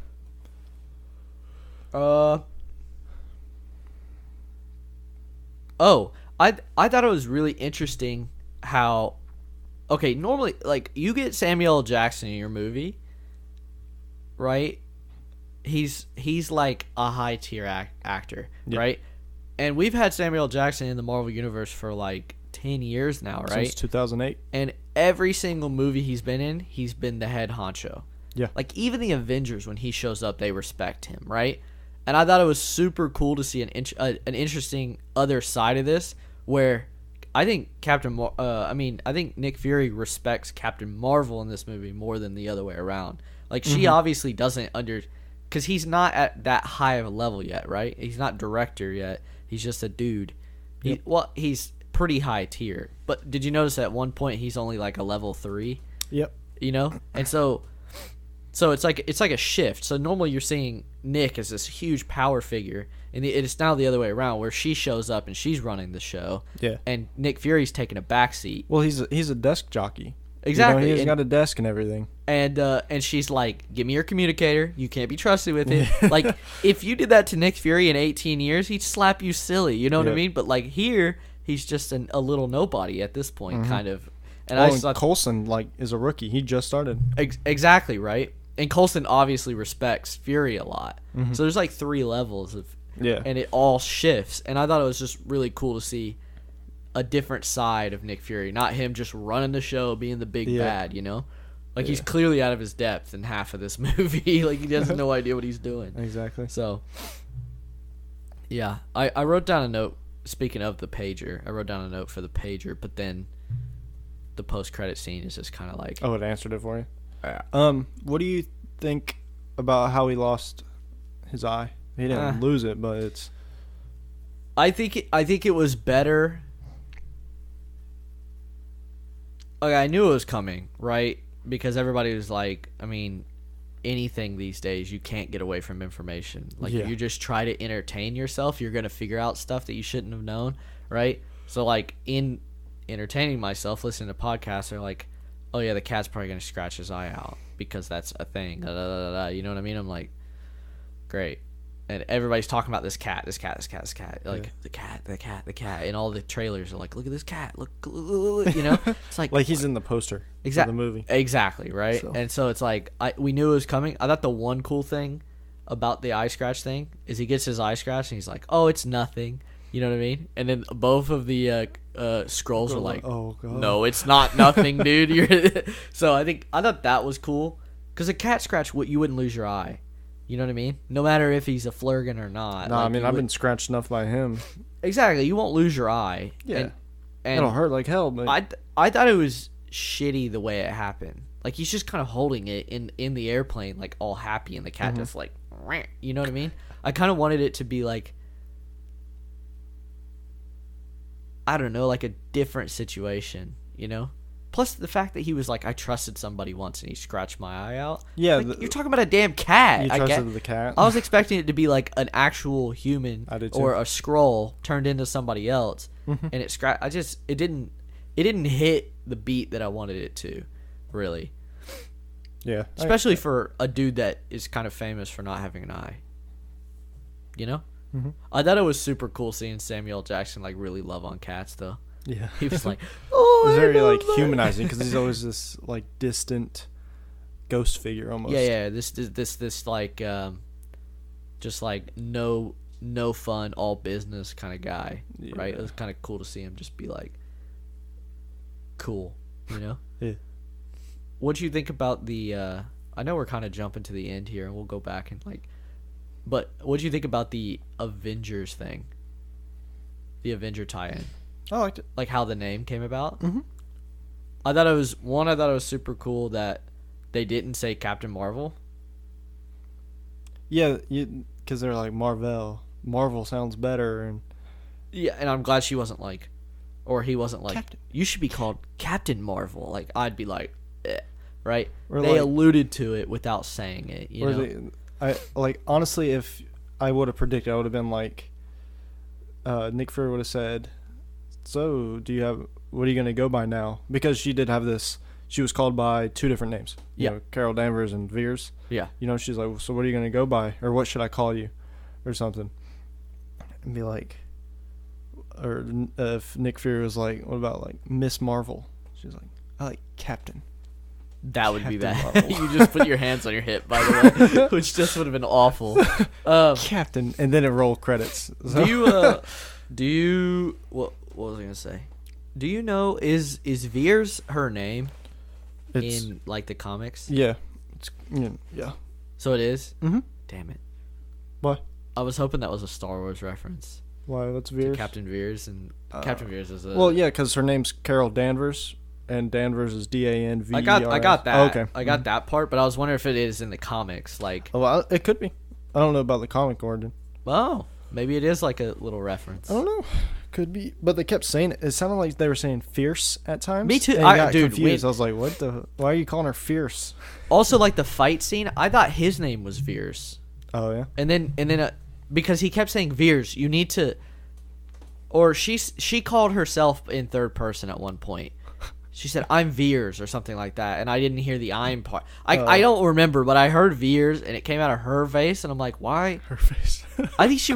Oh, I thought it was really interesting how, okay, normally like you get Samuel L. Jackson in your movie, right? He's like a high tier actor, yeah. Right? And we've had Samuel L. Jackson in the Marvel Universe for like 10 years now, right? Since 2008. And every single movie he's been in, he's been the head honcho. Yeah. Like even the Avengers, when he shows up, they respect him, right? And I thought it was super cool to see an interesting other side of this, where I think I think Nick Fury respects Captain Marvel in this movie more than the other way around. Like she obviously doesn't because he's not at that high of a level yet, right? He's not director yet. He's just a dude. Yep. He's pretty high tier. But did you notice at one point he's only like a level 3? Yep. You know, and so it's like a shift. So normally you're seeing Nick as this huge power figure, and it's now the other way around, where she shows up and she's running the show. Yeah. And Nick Fury's taking a backseat. Well, he's a desk jockey. Exactly. You know, he's got a desk and everything. And she's like, "Give me your communicator. You can't be trusted with it." Like if you did that to Nick Fury in 18 years, he'd slap you silly. You know what I mean? But like here, he's just a little nobody at this point, kind of. And Coulson is a rookie. He just started. Exactly, right? And Coulson obviously respects Fury a lot. So there's like 3 levels of and it all shifts. And I thought it was just really cool to see a different side of Nick Fury, not him just running the show, being the big bad, you know? Like he's clearly out of his depth in half of this movie. Like he has no idea what he's doing. Exactly. So yeah, I wrote down a note. Speaking of the pager, I wrote down a note for the pager, but then the post-credit scene is just kind of like, oh, it answered it for you. Yeah. What do you think about how he lost his eye? He didn't lose it, but it's. I think it was better. Okay, I knew it was coming, right? Because everybody was like, I mean, anything these days, you can't get away from information. Like, if you just try to entertain yourself, you're going to figure out stuff that you shouldn't have known, right? So, like, in entertaining myself, listening to podcasts, they're like, oh, yeah, the cat's probably going to scratch his eye out because that's a thing. Da, da, da, da. You know what I mean? I'm like, great. And everybody's talking about this cat. Like, the cat. And all the trailers are like, look at this cat. Look, you know? It's like he's in the poster for the movie. Exactly, right? So. And so it's like, we knew it was coming. I thought the one cool thing about the eye scratch thing is he gets his eye scratched and he's like, oh, it's nothing. You know what I mean? And then both of the scrolls are like, oh, God. No, it's not nothing, dude. So I thought that was cool. Because a cat scratch, you wouldn't lose your eye. You know what I mean? No matter if he's a Flurgan or not. No, like, I mean, I've been scratched enough by him. Exactly. You won't lose your eye. Yeah. And it'll hurt like hell. But I thought it was shitty the way it happened. Like, he's just kind of holding it in the airplane, like, all happy, and the cat just, like, you know what I mean? I kind of wanted it to be, like, I don't know, like a different situation, you know? Plus, the fact that he was like, I trusted somebody once and he scratched my eye out. Yeah. Like, you're talking about a damn cat. You trusted the cat? I was expecting it to be like an actual human or a scroll turned into somebody else. And it scratched. It didn't hit the beat that I wanted it to, really. Yeah. Especially for a dude that is kind of famous for not having an eye. You know? Mm-hmm. I thought it was super cool seeing Samuel Jackson like really love on cats, though. Yeah, he was like, "Oh, it was very like humanizing because he's always this like distant ghost figure almost." Yeah. This like, just like no fun, all business kind of guy, right? It was kind of cool to see him just be like, cool, you know? Yeah. What'd you think about the? I know we're kind of jumping to the end here, and we'll go back and like, but what'd you think about the Avengers thing? The Avenger tie-in. I liked it. Like how the name came about. Mm-hmm. I thought it was super cool that they didn't say Captain Marvel. Yeah, because they're like Marvel. Marvel sounds better, and and I'm glad she wasn't like, or he wasn't like, Captain. You should be called Captain Marvel. Like I'd be like, right? Or they like, alluded to it without saying it. You know? I like honestly, if I would have predicted, I would have been like, Nick Fury would have said, so, what are you going to go by now? Because she did have this, she was called by two different names. You know, Carol Danvers and Veers. Yeah. You know, she's like, so what are you going to go by? Or what should I call you? Or something. And be like, or if Nick Fury was like, what about like Miss Marvel? She's like, I like Captain. That would be bad. You just put your hands on your hip, by the way, which just would have been awful. Captain. And then it roll credits. So. What was I gonna say? Do you know is Veers her name in like the comics? Yeah. Yeah. So it is? Mm-hmm. Damn it. Why? I was hoping that was a Star Wars reference. Why? What's Veers? Captain Veers, and Captain Veers is a... Well, yeah, because her name's Carol Danvers, and Danvers is Danvers. I got that. Oh, okay. I got that part, but I was wondering if it is in the comics. Like, oh, well, it could be. I don't know about the comic origin. Oh, maybe it is like a little reference. I don't know. Could be, but they kept saying it. It sounded like they were saying fierce at times. Me too. And I got confused. I was like, "What the? Why are you calling her fierce?" Also, like the fight scene, I thought his name was Veers. Oh yeah. And then because he kept saying Veers, you need to, or she called herself in third person at one point. She said, "I'm Veers" or something like that, and I didn't hear the "I'm" part. I don't remember, but I heard Veers, and it came out of her face, and I'm like, "Why?" Her face. I think she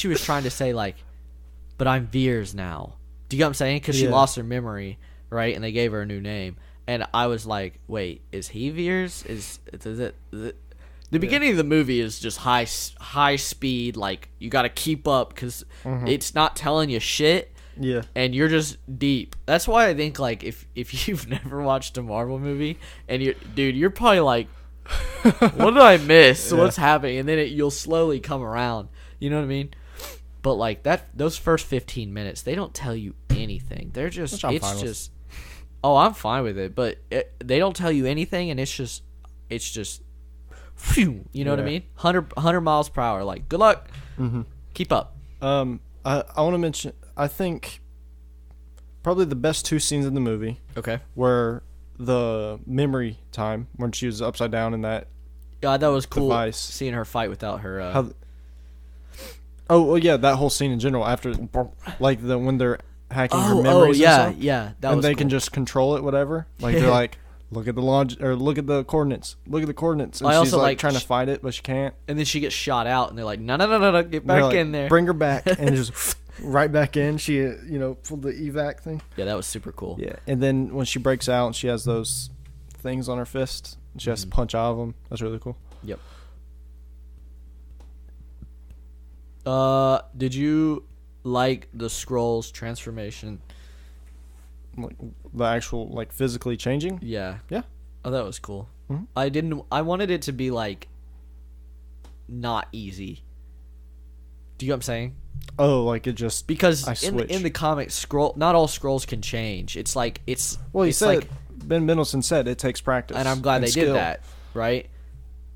was trying to say like, but I'm Veers now. Do you get what I'm saying? Because she lost her memory, right? And they gave her a new name. And I was like, wait, is he Veers? Is it? The beginning of the movie is just high speed. Like, you got to keep up because it's not telling you shit. Yeah. And you're just deep. That's why I think, like, if you've never watched a Marvel movie, and you're probably like, what did I miss? Yeah. What's happening? And then you'll slowly come around. You know what I mean? But like those first 15 minutes, they don't tell you anything. They're just, oh, I'm fine with it. But they don't tell you anything, and it's just, phew, you know what I mean? 100 miles per hour. Like, good luck. Mm-hmm. Keep up. I want to mention, I think probably the best two scenes in the movie Okay. were the memory time when she was upside down in that. Yeah, that was cool. Device. Seeing her fight without her. Oh, well, yeah, that whole scene in general after, like when they're hacking her Oh, memories yeah, and stuff, yeah. That and was they cool. can just control it, whatever. Like they're like, look at the look at the coordinates, look at the coordinates, and I she's also like like trying to fight it, but she can't. And then she gets shot out, and they're like, no, get They're back like, in there. bring her back, and just right back in. She, pulled the evac thing. Yeah, that was super cool. Yeah, and then when she breaks out, and she has those things on her fist, and she has to punch out of them. That's really cool. Yep. Did you like the Skrulls transformation? Like the actual like physically changing. Yeah. Yeah. Oh, that was cool. Mhm. I wanted it to be like not easy. Do you know what I'm saying? Oh, like it just Because I switch. in the comics, not all Skrulls can change. It's like it's Well, he it's said like, Ben Mendelsohn said it takes practice, and I'm glad and they skill. did that, right?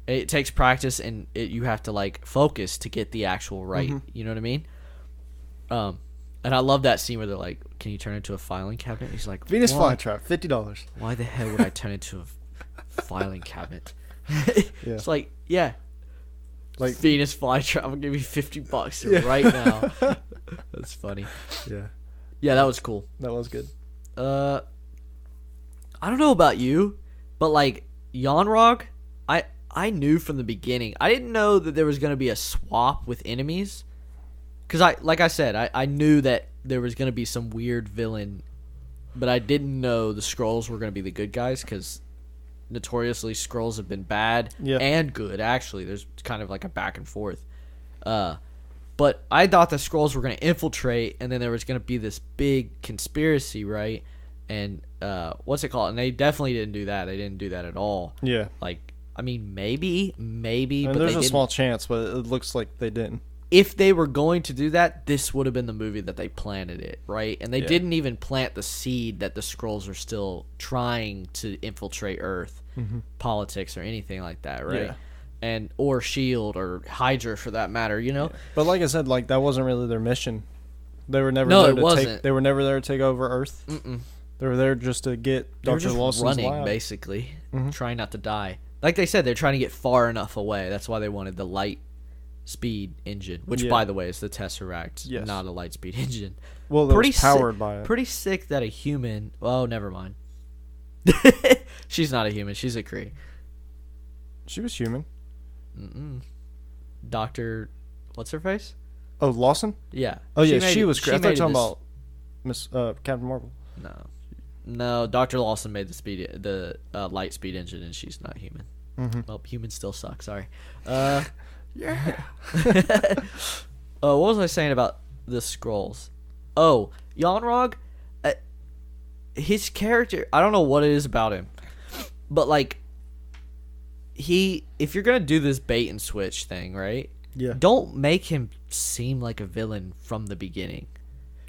It takes practice, and you have to like focus to get the actual right. You know what I mean? And I love that scene where they're like, "Can you turn into a filing cabinet?" He's like, Venus "Why? flytrap, $50. Why the hell would I turn into a filing cabinet?" Yeah. It's like, yeah, Like Venus flytrap. I'll give you $50 right now. That's funny. yeah, Yeah, that was cool. that was good. I don't know about you, but like Yonrog, I knew from the beginning. I didn't know that there was gonna be a swap with enemies, because I knew that there was gonna be some weird villain, but I didn't know the Skrulls were gonna be the good guys, because notoriously Skrulls have been bad and good. Actually, there's kind of like a back and forth. But I thought the Skrulls were gonna infiltrate, and then there was gonna be this big conspiracy, right? And what's it called? And they definitely didn't do that. They didn't do that at all. Yeah, Like, I mean, maybe, and but there's they a didn't. small chance, but it looks like they didn't. If they were going to do that, this would have been the movie that they planted it, right? And they didn't even plant the seed that the Skrulls are still trying to infiltrate Earth, politics or anything like that, right? Yeah. And or Shield or Hydra for that matter, you know? But like I said, like that wasn't really their mission. They were never No, there it to wasn't. They were never there to take over Earth. Mm-mm. They were there just to get They were Dr. just Lawson's running, lab. basically, trying not to die. Like they said, they're trying to get far enough away. That's why they wanted the light speed engine, which, Yeah. by the way, is the Tesseract, Yes. not a light speed engine. Well, it Pretty was powered sick, by it. Pretty sick that a human. Oh, never mind. She's not a human. She's a Kree. She was human. Doctor, what's her face? Oh, Lawson? Yeah. Oh, yeah, made she it- was. I thought you were made talking this- about Miss Captain Marvel. No. Dr. Lawson made the light speed engine, and she's not human. Well, humans still suck. Sorry. Yeah. What was I saying about the Skrulls? Oh, Yonrog, his character, I don't know what it is about him, but like, if you're gonna do this bait and switch thing, right? Yeah. Don't make him seem like a villain from the beginning.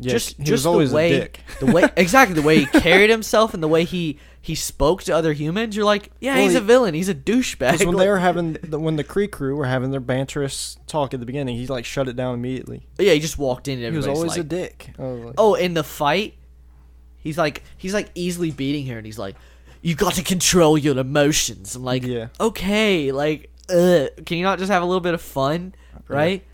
Yeah, Just he was always the way, a dick. the way he carried himself and the way he spoke to other humans, you're like, yeah, Well, he's a villain. He's a douchebag. Because when Like, they were having when the Kree crew were having their banterous talk at the beginning, he like shut it down immediately. yeah, he just walked in and He was everybody's always like, a dick. I was like, oh, in the fight, he's like easily beating her, and he's like, you got to control your emotions. I'm like, Yeah. okay, like, can you not just have a little bit of fun, right?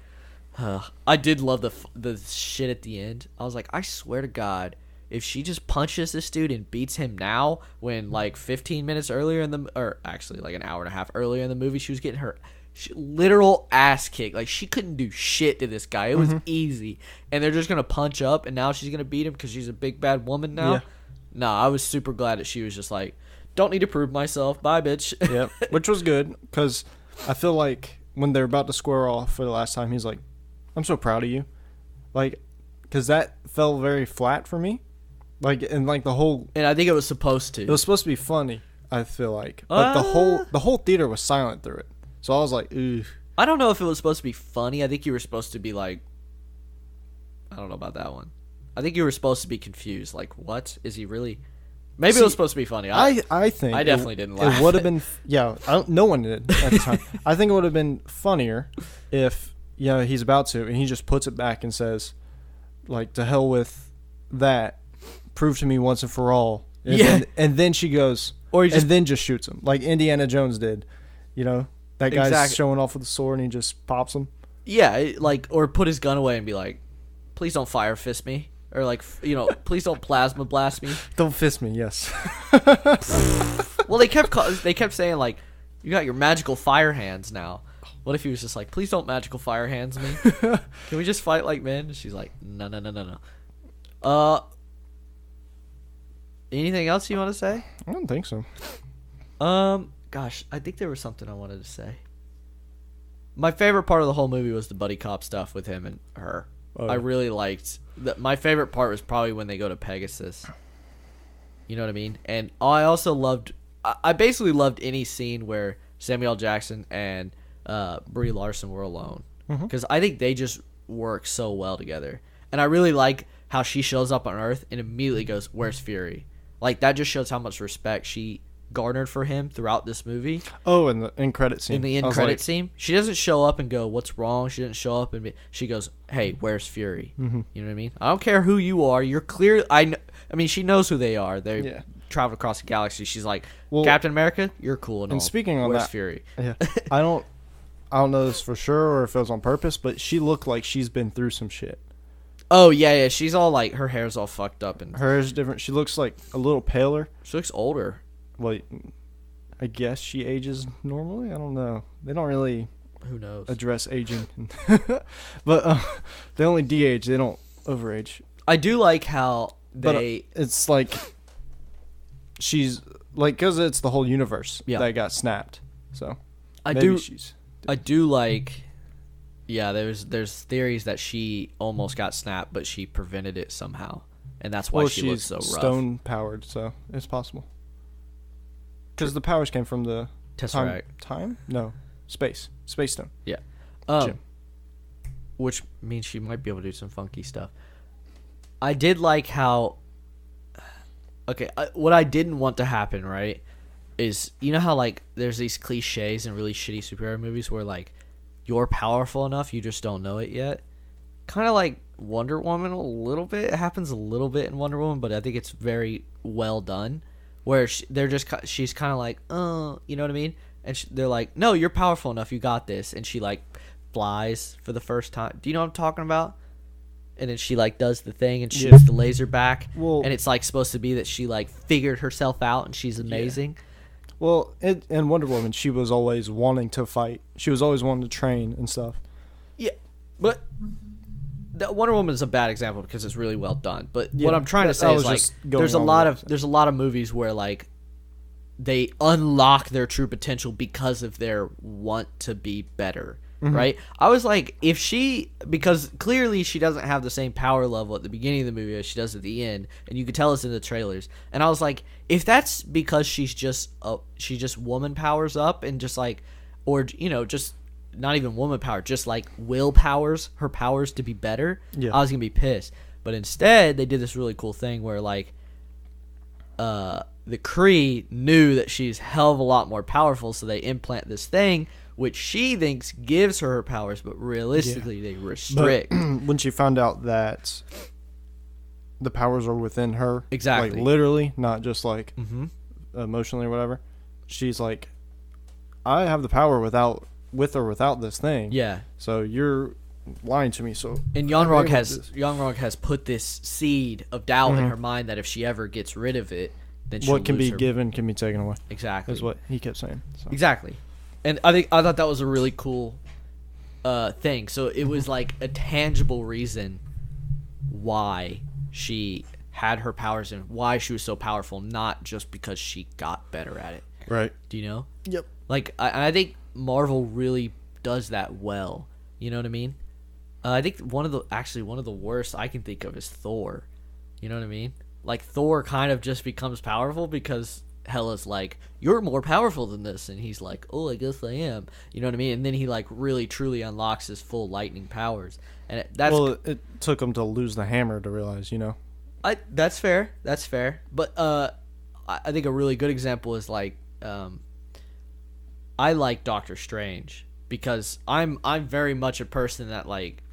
I did love the shit at the end. I was like, I swear to God, if she just punches this dude and beats him now, when like 15 minutes earlier or actually like an hour and a half earlier in the movie, she was getting her literal ass kicked. Like, she couldn't do shit to this guy. It was easy. And they're just going to punch up, and now she's going to beat him because she's a big bad woman now? Yeah. Nah, I was super glad that she was just like, don't need to prove myself. Bye, bitch. Yep. Which was good because I feel like when they're about to square off for the last time, he's like, I'm so proud of you. Like, because that fell very flat for me. Like, and like the whole, And I think it was supposed to. it was supposed to be funny, I feel like. But the whole theater was silent through it. So I was like, ooh. I don't know if it was supposed to be funny. I think you were supposed to be like, I don't know about that one. I think you were supposed to be confused. Like, what? Is he really? Maybe it was supposed to be funny. I think I definitely didn't laugh. It would have been, no one did at the time. I think it would have been funnier if, he's about to, and he just puts it back and says, like, to hell with that. prove to me once and for all. Yeah. And then she goes, Or he just, and then just shoots him, like Indiana Jones did. You know, that guy's Exactly. showing off with the sword and he just pops him. yeah, like, or put his gun away and be like, please don't fire fist me. Or like, please don't plasma blast me. Don't fist me, yes. Well, they kept saying like, you got your magical fire hands now. What if he was just like, please don't magical fire hands me? Can we just fight like men? She's like, no. Anything else you want to say? I don't think so. Gosh, I think there was something I wanted to say. My favorite part of the whole movie was the buddy cop stuff with him and her. Oh, I yeah. really liked my favorite part was probably when they go to Pegasus. You know what I mean? And I also loved. I basically loved any scene where Samuel L. Jackson and Brie Larson were alone, because I think they just work so well together. And I really like how she shows up on Earth and immediately goes, "Where's Fury?" Like that just shows how much respect she garnered for him throughout this movie. Oh, in the end credit scene. In the end credit scene, she doesn't show up and go, "What's wrong?" She didn't show up and she goes, "Hey, where's Fury?" You know what I mean? I don't care who you are. You're clear. I mean, she knows who they are. They traveled across the galaxy. She's like, Captain America, you're cool and all. And speaking on where's that, Fury? Yeah, I don't know this for sure or if it was on purpose, but she looked like she's been through some shit. Oh yeah. She's all like, her hair's all fucked up and Her hair's different. She looks like a little paler. she looks older. Well, I guess she ages normally. I don't know. They don't really Who knows? address aging, but they only de-age. They don't overage. I do like how But they. it's like she's like, because it's the whole universe Yeah. that got snapped. So I maybe do. she's I do like. Yeah, there's theories that she almost got snapped, but she prevented it somehow, and that's why she looks she's so rough. stone powered, so it's possible. Because the powers came from the Tesseract. time? No, space stone. Yeah. Jim. Which means she might be able to do some funky stuff. I did like how. Okay, what I didn't want to happen, right, is you know how like there's these cliches in really shitty superhero movies where like you're powerful enough, you just don't know it yet. Kind of like Wonder Woman a little bit. It happens a little bit in Wonder Woman, but I think it's very well done. Where she's kind of like, you know what I mean? And they're like, no, you're powerful enough, you got this. And she like flies for the first time. Do you know what I'm talking about? And then she like does the thing and shoots the laser back. Well, and it's like supposed to be that she like figured herself out and she's amazing. well, in Wonder Woman, she was always wanting to fight. She was always wanting to train and stuff. Yeah, but the Wonder Woman is a bad example because it's really well done. But Yeah, what I'm trying to that- say I is was like just going there's a on lot with of there's a lot of movies where like they unlock their true potential because of their want to be better. Right? I was like, if she, because clearly she doesn't have the same power level at the beginning of the movie as she does at the end, and you could tell us in the trailers. And I was like, if that's because she just woman powers up and just like, or you know, just not even woman power, just like will powers her powers to be better, Yeah. I was gonna be pissed. But instead, they did this really cool thing where like, the Kree knew that she's hell of a lot more powerful, so they implant this thing which she thinks gives her powers, but realistically they restrict. But when she found out that the powers are within her, Exactly. like literally, not just like Mm-hmm. emotionally or whatever, she's like, I have the power with or without this thing. Yeah. So you're lying to me. So And I'm Young-Rog able to do this. has put this seed of doubt in her mind that if she ever gets rid of it, then she'll What can lose be her. given can be taken away. Exactly. Is what he kept saying. So. Exactly. And I thought that was a really cool thing. So it was like a tangible reason why she had her powers and why she was so powerful, not just because she got better at it. Right. Do you know? Yep. Like I think Marvel really does that well. You know what I mean? I think one of the worst I can think of is Thor. You know what I mean? Like Thor kind of just becomes powerful because Hela's like, you're more powerful than this, and he's like, oh, I guess I am. You know what I mean? And then he like really truly unlocks his full lightning powers, and It took him to lose the hammer to realize, that's fair. That's fair. But I think a really good example is like I like Doctor Strange because I'm very much a person that like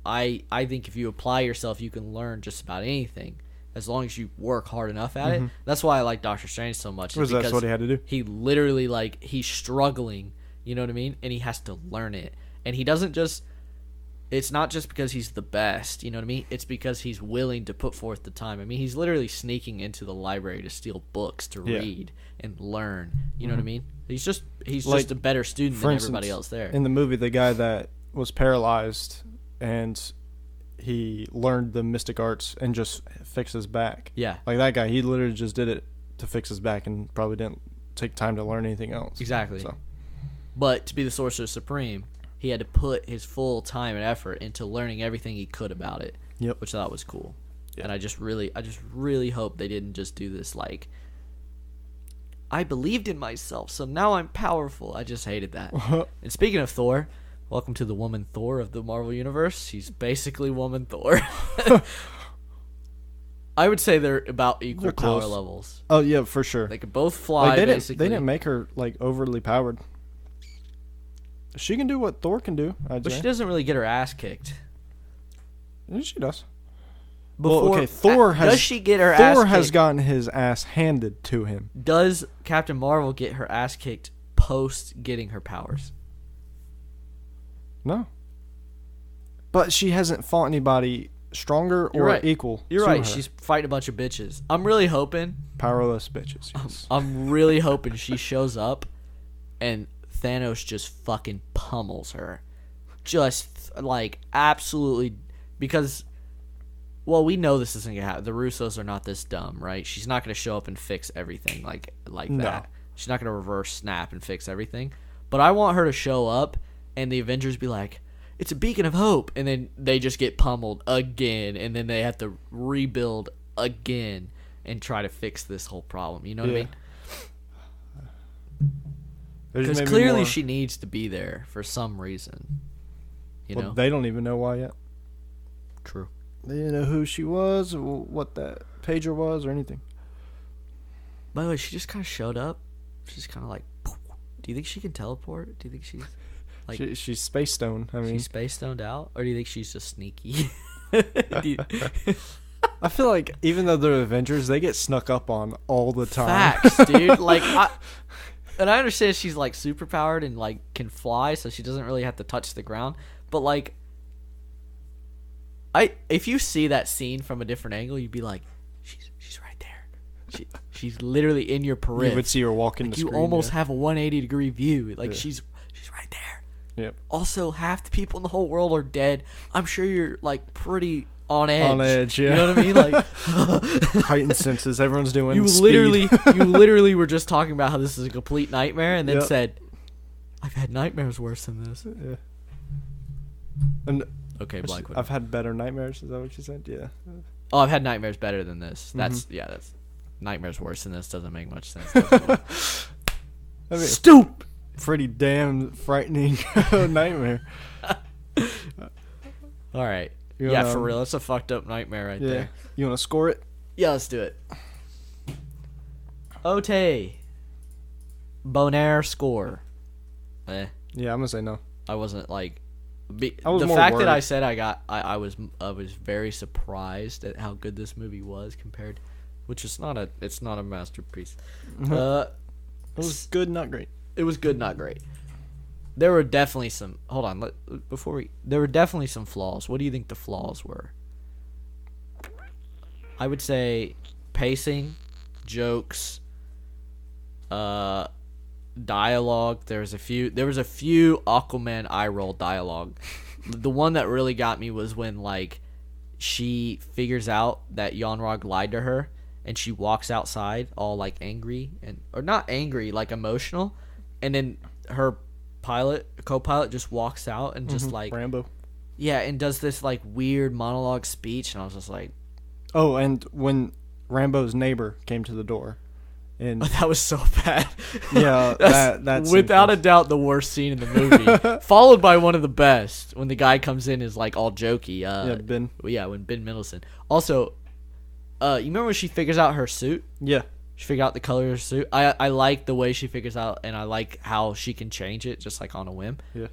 I think if you apply yourself, you can learn just about anything. as long as you work hard enough at it. That's why I like Doctor Strange so much. Because that's what he had to do. He literally, like, he's struggling, you know what I mean? And he has to learn it. And he doesn't just, it's not just because he's the best, you know what I mean? It's because he's willing to put forth the time. I mean, he's literally sneaking into the library to steal books to read and learn, you know what I mean? He's just a better student than everybody else there. In the movie, the guy that was paralyzed and he learned the mystic arts and just fixed his back. Yeah. Like that guy, he literally just did it to fix his back and probably didn't take time to learn anything else. Exactly. So. But to be the Sorcerer Supreme, he had to put his full time and effort into learning everything he could about it. Yep. Which I thought was cool. Yeah. And I just really hope they didn't just do this like, I believed in myself, so now I'm powerful. I just hated that. And speaking of Thor, welcome to the woman Thor of the Marvel Universe. She's basically woman Thor. I would say they're about equal power levels. Oh yeah, for sure. They could both fly. Like, basically, they didn't make her like overly powered. She can do what Thor can do. But she doesn't really get her ass kicked. Yeah, she does. Thor has. Does she get her ass kicked? Thor has gotten his ass handed to him. Does Captain Marvel get her ass kicked post getting her powers? No. But she hasn't fought anybody stronger or equal. You're right. She's fighting a bunch of bitches. I'm really hoping. Powerless bitches. Yes. I'm really hoping she shows up and Thanos just fucking pummels her. Just like absolutely. Because, well, we know this isn't going to happen. The Russos are not this dumb, right? She's not going to show up and fix everything like that. She's not going to reverse snap and fix everything. But I want her to show up and the Avengers be like, it's a beacon of hope, and then they just get pummeled again, and then they have to rebuild again and try to fix this whole problem. You know what I mean? Because clearly she needs to be there for some reason. You know? They don't even know why yet. True. They didn't know who she was, or what that pager was, or anything. By the way, she just kind of showed up. She's kind of like, poof. Do you think she can teleport? Do you think she's... Like, she's space stoned. I mean, she's space stoned out, or do you think she's just sneaky? I feel like even though they're Avengers, they get snuck up on all the time. Facts, dude. Like, and I understand she's like super powered and like can fly, so she doesn't really have to touch the ground. But like, if you see that scene from a different angle, you'd be like, she's right there. She's literally in your periphery. You would see her walking like the screen. You almost have a 180-degree view. Like she's right there. Yep. Also, half the people in the whole world are dead. I'm sure you're like pretty on edge. On edge, yeah. You know what I mean? Like heightened senses. Everyone's doing. You literally were just talking about how this is a complete nightmare, and then said, "I've had nightmares worse than this." Yeah. And okay, Black Widow. I've had better nightmares. Is that what you said? Yeah. Oh, I've had nightmares better than this. That's nightmares worse than this doesn't make much sense. I mean, stupid. Pretty damn frightening nightmare. All right. For real. That's a fucked up nightmare right there. You want to score it? Yeah, let's do it. Ote. Bonaire score. Yeah, I'm going to say no. I wasn't like... the more fact worried. that I said I was very surprised at how good this movie was compared... Which is not a masterpiece. It was good, not great. It was good, not great. There were definitely some... Hold on. There were definitely some flaws. What do you think the flaws were? I would say pacing, jokes, dialogue. There was a few Aquaman eye roll dialogue. The one that really got me was when like she figures out that Yon-Rogg lied to her, and she walks outside all like angry or not angry, like emotional. And then her co-pilot just walks out and just like... Rambo. Yeah, and does this like weird monologue speech, and I was just like... Oh, and when Rambo's neighbor came to the door. And that was so bad. Yeah, that's... Without a doubt the worst scene in the movie. Followed by one of the best, when the guy comes in is like all jokey. Ben. Yeah, when Ben Mendelsohn. Also, you remember when she figures out her suit? Yeah. She figured out the color of her suit. I like the way she figures out, and I like how she can change it just like on a whim. Yeah.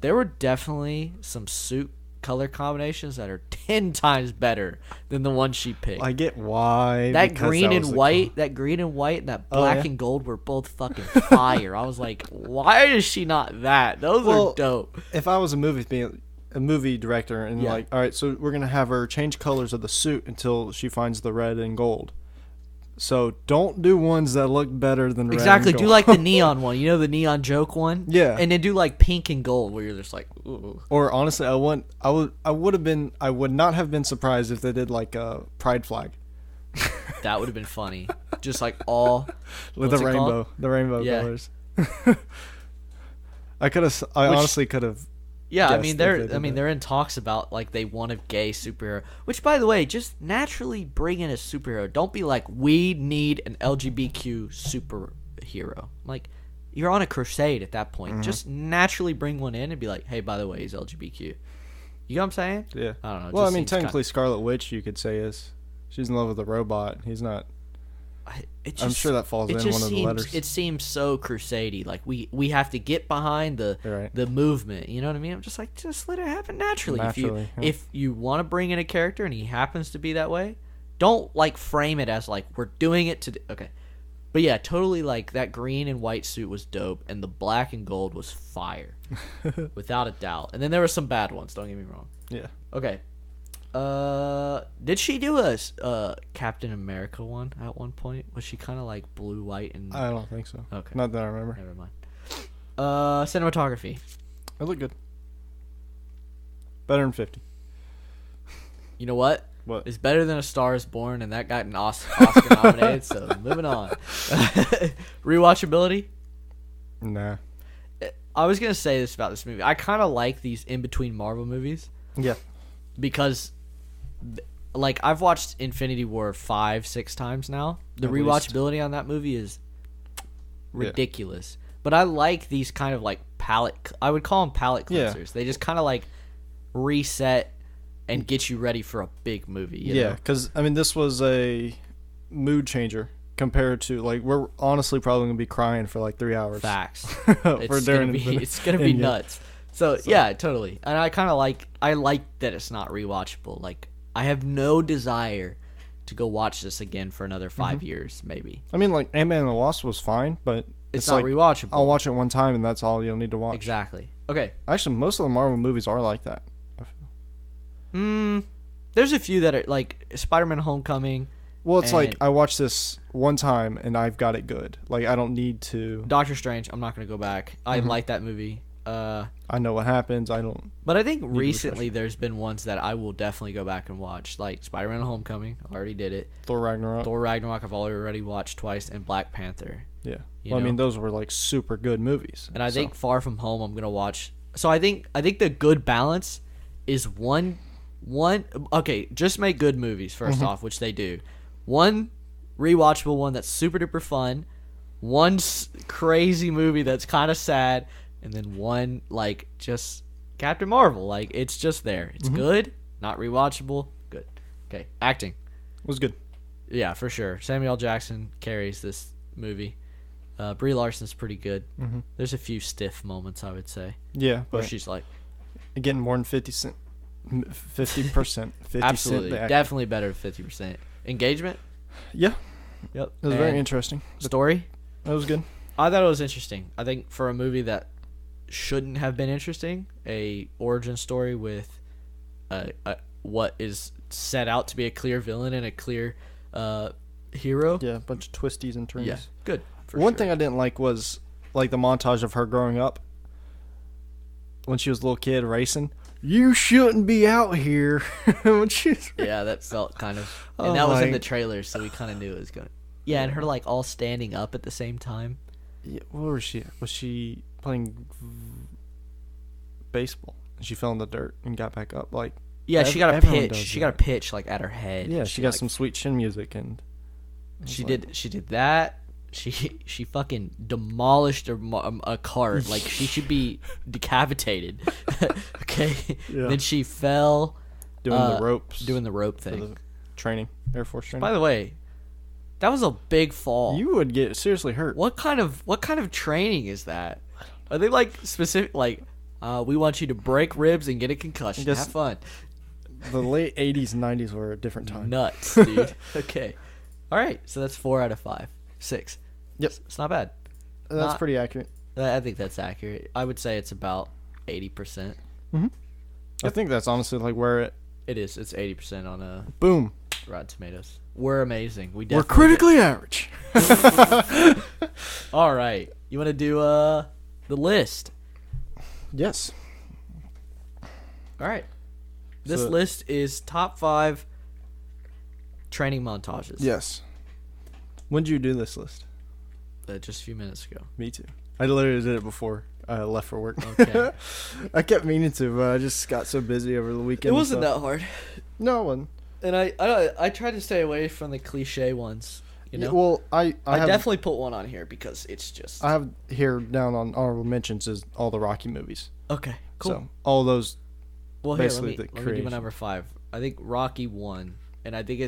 There were definitely some suit color combinations that are 10 times better than the one she picked. I get why. That green and white, and that black and gold were both fucking fire. I was like, why is she not that? Those are dope. If I was a movie director and like, all right, so we're gonna have her change colors of the suit until she finds the red and gold. So don't do ones that look better than red. Exactly. And gold. Do like the neon one. You know the neon joke one. Yeah. And then do like pink and gold, where you're just like, ooh. Or honestly, I would not have been surprised if they did like a pride flag. That would have been funny. Just like all with the rainbow colors. I honestly could have. Yeah, I mean they're in talks about like they want a gay superhero. Which, by the way, just naturally bring in a superhero. Don't be like, we need an LGBTQ superhero. Like, you're on a crusade at that point. Just naturally bring one in and be like, hey, by the way, he's LGBTQ. You know what I'm saying? Yeah. I don't know. Well, I mean, technically, Scarlet Witch, you could say she's in love with a robot. He's not. I'm sure that falls in one of the letters. It seems so crusade-y. Like we have to get behind the movement. You know what I mean? I'm just like, just let it happen naturally. If you want to bring in a character and he happens to be that way, don't like frame it as like we're doing it to. Okay, but yeah, totally. Like that green and white suit was dope, and the black and gold was fire, without a doubt. And then there were some bad ones. Don't get me wrong. Yeah. Okay. Did she do a Captain America one at one point? Was she kind of like blue, white, and? I don't think so. Okay, not that I remember. Never mind. Cinematography. It looked good. Better than 50. You know what? What? It's better than A Star Is Born, and that got an Oscar nominated. So moving on. Rewatchability. Nah. I was gonna say this about this movie. I kind of like these in between Marvel movies. Yeah. Because, like, I've watched Infinity War 5-6 times now. The rewatchability on that movie is ridiculous. Yeah. But I like these kind of like I would call them palate cleansers. Yeah. They just kind of like reset and get you ready for a big movie. Yeah, because I mean, this was a mood changer compared to like we're honestly probably gonna be crying for like 3 hours. Facts. It's gonna be nuts. So yeah, totally. And I kind of like that it's not rewatchable. Like I have no desire to go watch this again for another 5 years, maybe. I mean, like Ant-Man and the Wasp was fine, but it's not like, rewatchable. I'll watch it one time and that's all you'll need to watch. Exactly. Okay. Actually, most of the Marvel movies are like that. There's a few that are like Spider-Man: Homecoming. Well, it's like I watched this one time and I've got it good. Like I don't need to. Doctor Strange. I'm not gonna go back. I like that movie. I know what happens. I don't. But I think recently there's been ones that I will definitely go back and watch, like Spider-Man: Homecoming. I already did it. Thor Ragnarok. I've already watched twice, and Black Panther. Yeah. Well, I mean, those were like super good movies. And I think Far From Home I'm gonna watch. So I think the good balance is one. Okay, just make good movies first off, which they do. One rewatchable one that's super duper fun. One crazy movie that's kind of sad. And then one, like, just Captain Marvel. Like, it's just there. It's good, not rewatchable, good. Okay, acting. Was good. Yeah, for sure. Samuel L. Jackson carries this movie. Brie Larson's pretty good. There's a few stiff moments, I would say. Yeah. Where she's like... Getting more than 50%. 50%. Absolutely. Definitely better than 50%. Engagement? Yeah. Yep. It was very interesting. Story? That was good. I thought it was interesting. I think for a movie that shouldn't have been interesting, a origin story with what is set out to be a clear villain and a clear hero. Yeah, a bunch of twisties and turns. Yeah, good. One thing I didn't like was like the montage of her growing up when she was a little kid racing. You shouldn't be out here. When she's yeah, that felt kind of, and that was in the trailer, so we kind of knew it was going. Yeah, and her like all standing up at the same time. Yeah, where was she? Was she playing baseball? And she fell in the dirt and got back up. Like yeah, she got a pitch. She got a pitch like at her head. Yeah, she got some sweet chin music and she did that. She fucking demolished a cart. Like she should be decapitated. Okay. Yeah. Then she fell doing the ropes. Doing the rope thing. Training, Air Force training. By the way, that was a big fall. You would get seriously hurt. What kind of training is that? Are they like specific? Like We want you to break ribs and get a concussion. Just- Have fun. The late 80s and 90s were a different time. Nuts, dude. Okay. All right. So that's 4 out of 5. 6. Yep. It's not bad. That's Not- pretty accurate. I think that's accurate. I would say it's about 80%. I think that's honestly like where it. It is. It's 80% on Boom. Rotten Tomatoes. We're amazing. We We're definitely critically average. All right. You want to do the list? Yes. All right. This So- list is top 5 training montages. Yes. When did you do this list? Just a few minutes ago. Me too. I literally did it before I left for work. Okay. I kept meaning to, but I just got so busy over the weekend. It wasn't that hard. No, it wasn't. And I tried to stay away from the cliche ones. You know. Yeah, well, I have, definitely put one on here because it's just I have here down on honorable mentions is all the Rocky movies. okay. Cool. So all those. Well, here, basically the let me do my creation. number 5. I think Rocky 1, and I think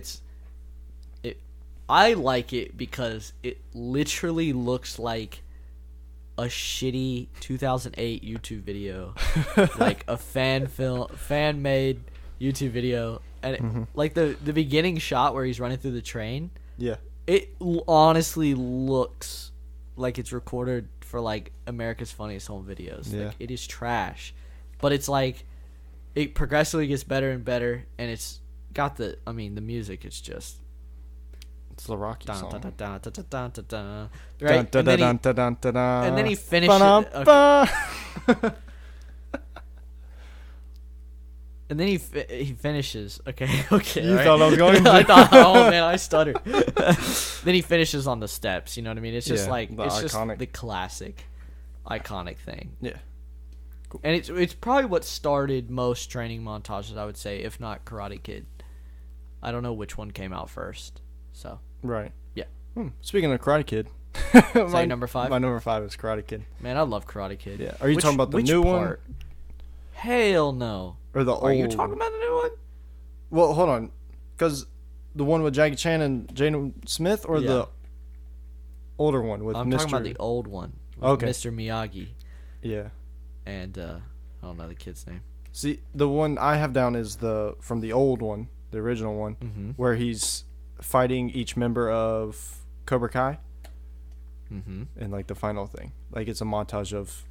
I like it because it literally looks like a shitty 2008 YouTube video, like a fan-made YouTube video, and like the beginning shot where he's running through the train. Yeah. It honestly looks like it's recorded for like America's Funniest Home Videos. Yeah. Like it is trash, but it's like it progressively gets better and better, and it's got the music. It's just It's the Rocky dun, song. dun, dun, dun, dun, dun, dun, dun, right, Dun, dun, dun, dun, dun, dun, dun. and then he finishes. Ba-dum-ba. And then he finishes. Okay, okay. You right? thought I was going to? I thought. Oh man, I stuttered. Then he finishes on the steps. You know what I mean? It's just Yeah, like the it's just iconic. the classic, iconic thing. Yeah. And it's probably what started most training montages. I would say, if not Karate Kid. I don't know which one came out first. So Right. yeah, Speaking of Karate Kid. your number 5? My number 5 is Karate Kid. man, I love Karate Kid. Yeah. Are you talking about the which new part? Hell no. one or the old? Are you talking about the new one? Well, hold on, because the one with Jackie Chan and Jaden Smith, or Yeah. the older one with I'm Mr. talking about the old one. With Okay. Mr. Miyagi Yeah. and I don't know the kid's name. See, the one I have down is from the old one, the original one, Mm-hmm. where he's fighting each member of Cobra Kai, Mm-hmm. and like the final thing, like it's a montage of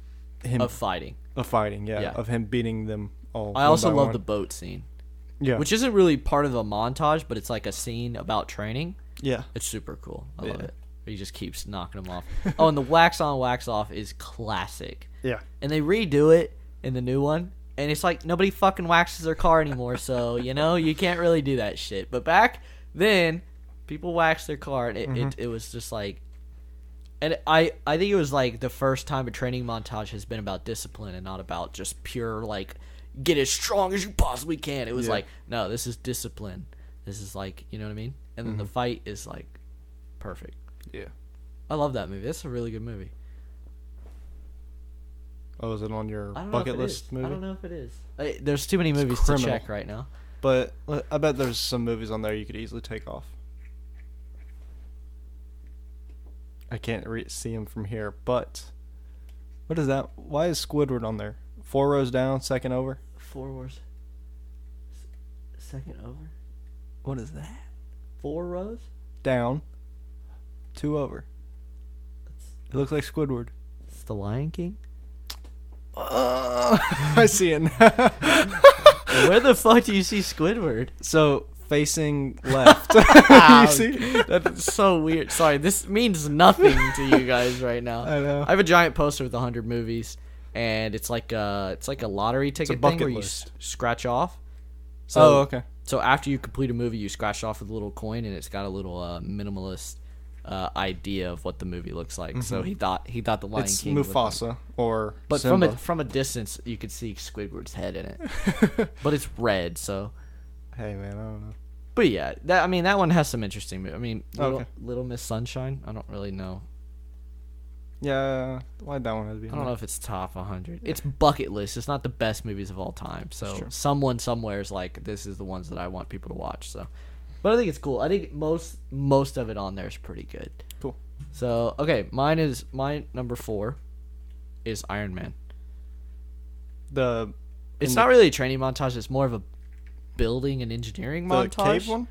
him Of fighting. of fighting, Yeah. of him beating them all. I one also by love one. the boat scene, yeah, which isn't really part of the montage, but it's like a scene about training. yeah, It's super cool. I love Yeah. it. He just keeps knocking them off. Oh, and the wax on, wax off is classic. yeah, And they redo it in the new one, and it's like nobody fucking waxes their car anymore, so you can't really do that shit. But back then, people waxed their car, and it was just like, and I think it was like the first time a training montage has been about discipline and not about just pure like get as strong as you possibly can. It was Yeah. like, no, this is discipline. This is like, you know what I mean? And then the fight is like perfect. yeah. I love that movie. That's a really good movie. Oh, is it on your I don't bucket know if it list is. movie? I don't know if it is. There's too many movies to criminal. check right now. But I bet there's some movies on there you could easily take off. I can't see them from here, but what is that? Why is Squidward on there? 4 rows down, second over. 4 rows. Second over. What is that? 4 rows. Down, 2 over. It looks like Squidward. It's The Lion King. I see it now. Where the fuck do you see Squidward? So facing left. Wow, You see? That's so weird. Sorry, this means nothing to you guys right now. I know. I have a giant poster with 100 movies, and it's like a lottery ticket thing bucket where list. you scratch off. So, Oh, okay. So after you complete a movie, you scratch off with a little coin, and it's got a little minimalist idea of what the movie looks like. So he thought the Lion It's King. looked like- Mufasa or but Simba. from a distance, you could see Squidward's head in it. But it's red, so. Hey man, I don't know. But yeah, that one has some interesting. Okay. Little Miss Sunshine. I don't really know. Yeah, why'd that one have to be? I don't know if it's top 100. It's bucket list. It's not the best movies of all time. So true. someone somewhere is like, this is the ones that I want people to watch. So, but I think it's cool. I think most of it on there is pretty good. Cool. So okay, my number 4 is Iron Man. It's not really a training montage. It's more of a building and engineering montage. The cave one?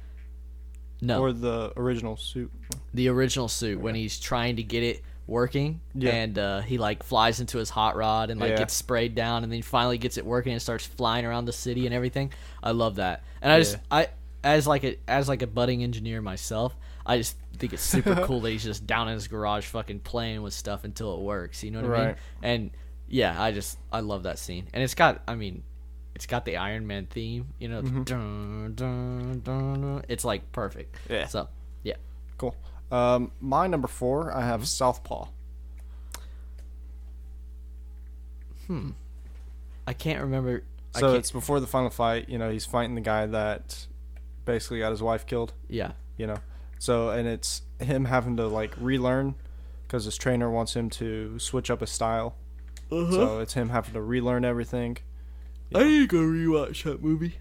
No. Or the original suit? The original suit when he's trying to get it working, and he like flies into his hot rod and like gets sprayed down, and then he finally gets it working and starts flying around the city and everything. I love that, and I as like a budding engineer myself, I just think it's super cool that he's just down in his garage fucking playing with stuff until it works. You know what I mean? And yeah, I love that scene, and it's got the Iron Man theme. You know, dun, dun, dun, dun. It's like perfect. Yeah. So yeah. Cool. My number 4, I have Southpaw. I can't remember. So it's before the final fight. You know, he's fighting the guy that basically got his wife killed. Yeah. You know, so and it's him having to like relearn because his trainer wants him to switch up his style. So it's him having to relearn everything. I need to go rewatch that movie.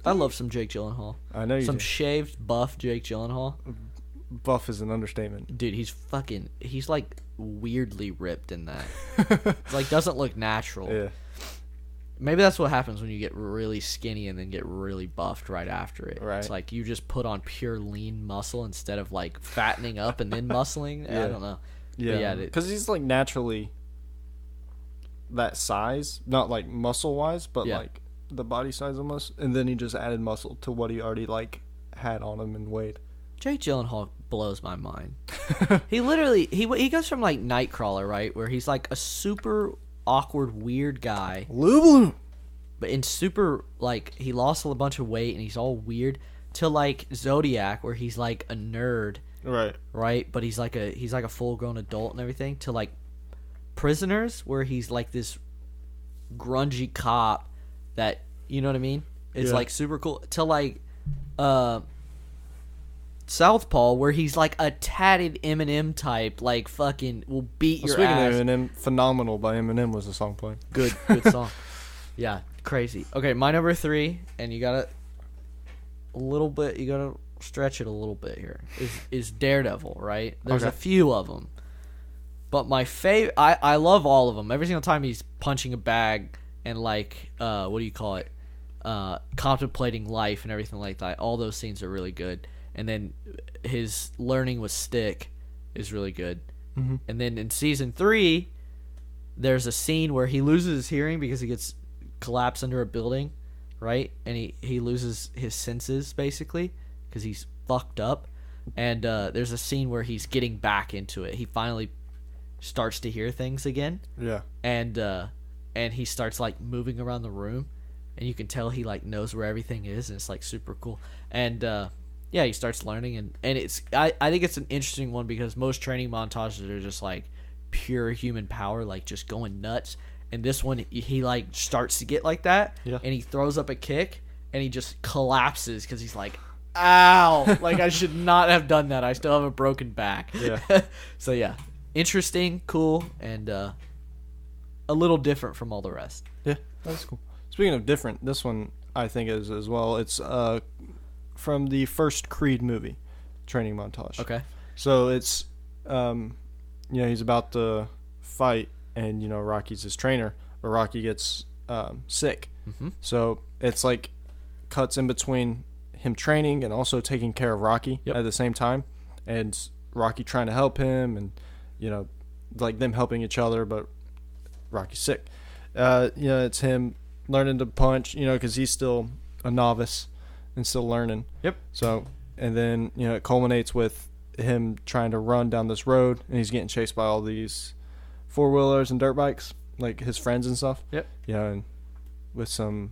I love some Jake Gyllenhaal. I know you some do. Shaved, buff Jake Gyllenhaal. Buff is an understatement. Dude, he's like weirdly ripped in that. It's like doesn't look natural. Yeah. Maybe that's what happens when you get really skinny and then get really buffed right after it. Right. It's like you just put on pure lean muscle instead of like fattening up and then muscling. I don't know. Yeah. Because he's like naturally that size, not like muscle wise, but like the body size almost. And then he just added muscle to what he already like had on him and weighed. Jake Gyllenhaal blows my mind. He literally he goes from like Nightcrawler, right, where he's like a super awkward weird guy, but in super like he lost a bunch of weight and he's all weird, to like Zodiac where he's like a nerd, right, but he's like a full grown adult and everything, to like Prisoners where he's like this grungy cop that, you know what I mean, it's like super cool, to like Southpaw where he's like a tatted Eminem type, like fucking will beat your ass. Speaking of Eminem, Phenomenal by Eminem was the song playing. Good song. Yeah, crazy. Okay, my number 3, and you gotta stretch it a little bit here, is Daredevil, right? There's a few of them, but my favorite, I love all of them. Every single time he's punching a bag and like what do you call it, contemplating life and everything like that, all those scenes are really good. And then his learning with Stick is really good. And then in season 3, there's a scene where he loses his hearing because he gets collapsed under a building, right? And he loses his senses basically because he's fucked up. And there's a scene where he's getting back into it. He finally starts to hear things again. Yeah. And he starts like moving around the room, and you can tell he like knows where everything is, and it's like super cool. And yeah, he starts learning, and it's I think it's an interesting one because most training montages are just like pure human power, like just going nuts. And this one, he like starts to get like that, and he throws up a kick, and he just collapses because he's like, ow, like I should not have done that. I still have a broken back. Yeah. So yeah, interesting, cool, and a little different from all the rest. Yeah, that's cool. Speaking of different, this one I think is as well. It's from the first Creed movie, training montage. Okay. So it's, he's about to fight, and, Rocky's his trainer, but Rocky gets sick. So it's like cuts in between him training and also taking care of Rocky at the same time. And Rocky trying to help him and, like them helping each other, but Rocky's sick. It's him learning to punch, because he's still a novice and still learning. Yep. So, and then, it culminates with him trying to run down this road, and he's getting chased by all these four-wheelers and dirt bikes, like his friends and stuff. Yep. And with some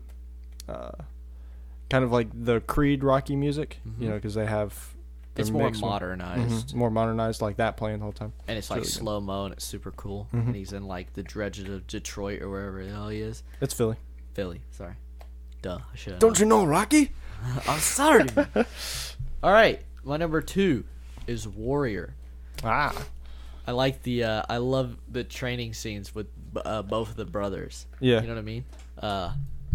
kind of like the Creed Rocky music, because they have... It's more modernized. More modernized, like that playing the whole time. And it's like really slow-mo, and it's super cool. And he's in like the dredges of Detroit or wherever the hell he is. It's Philly. Sorry. Duh. I should have Don't you know Rocky? I'm sorry. All right. My number 2 is Warrior. I like I love the training scenes with both of the brothers. Yeah. You know what I mean?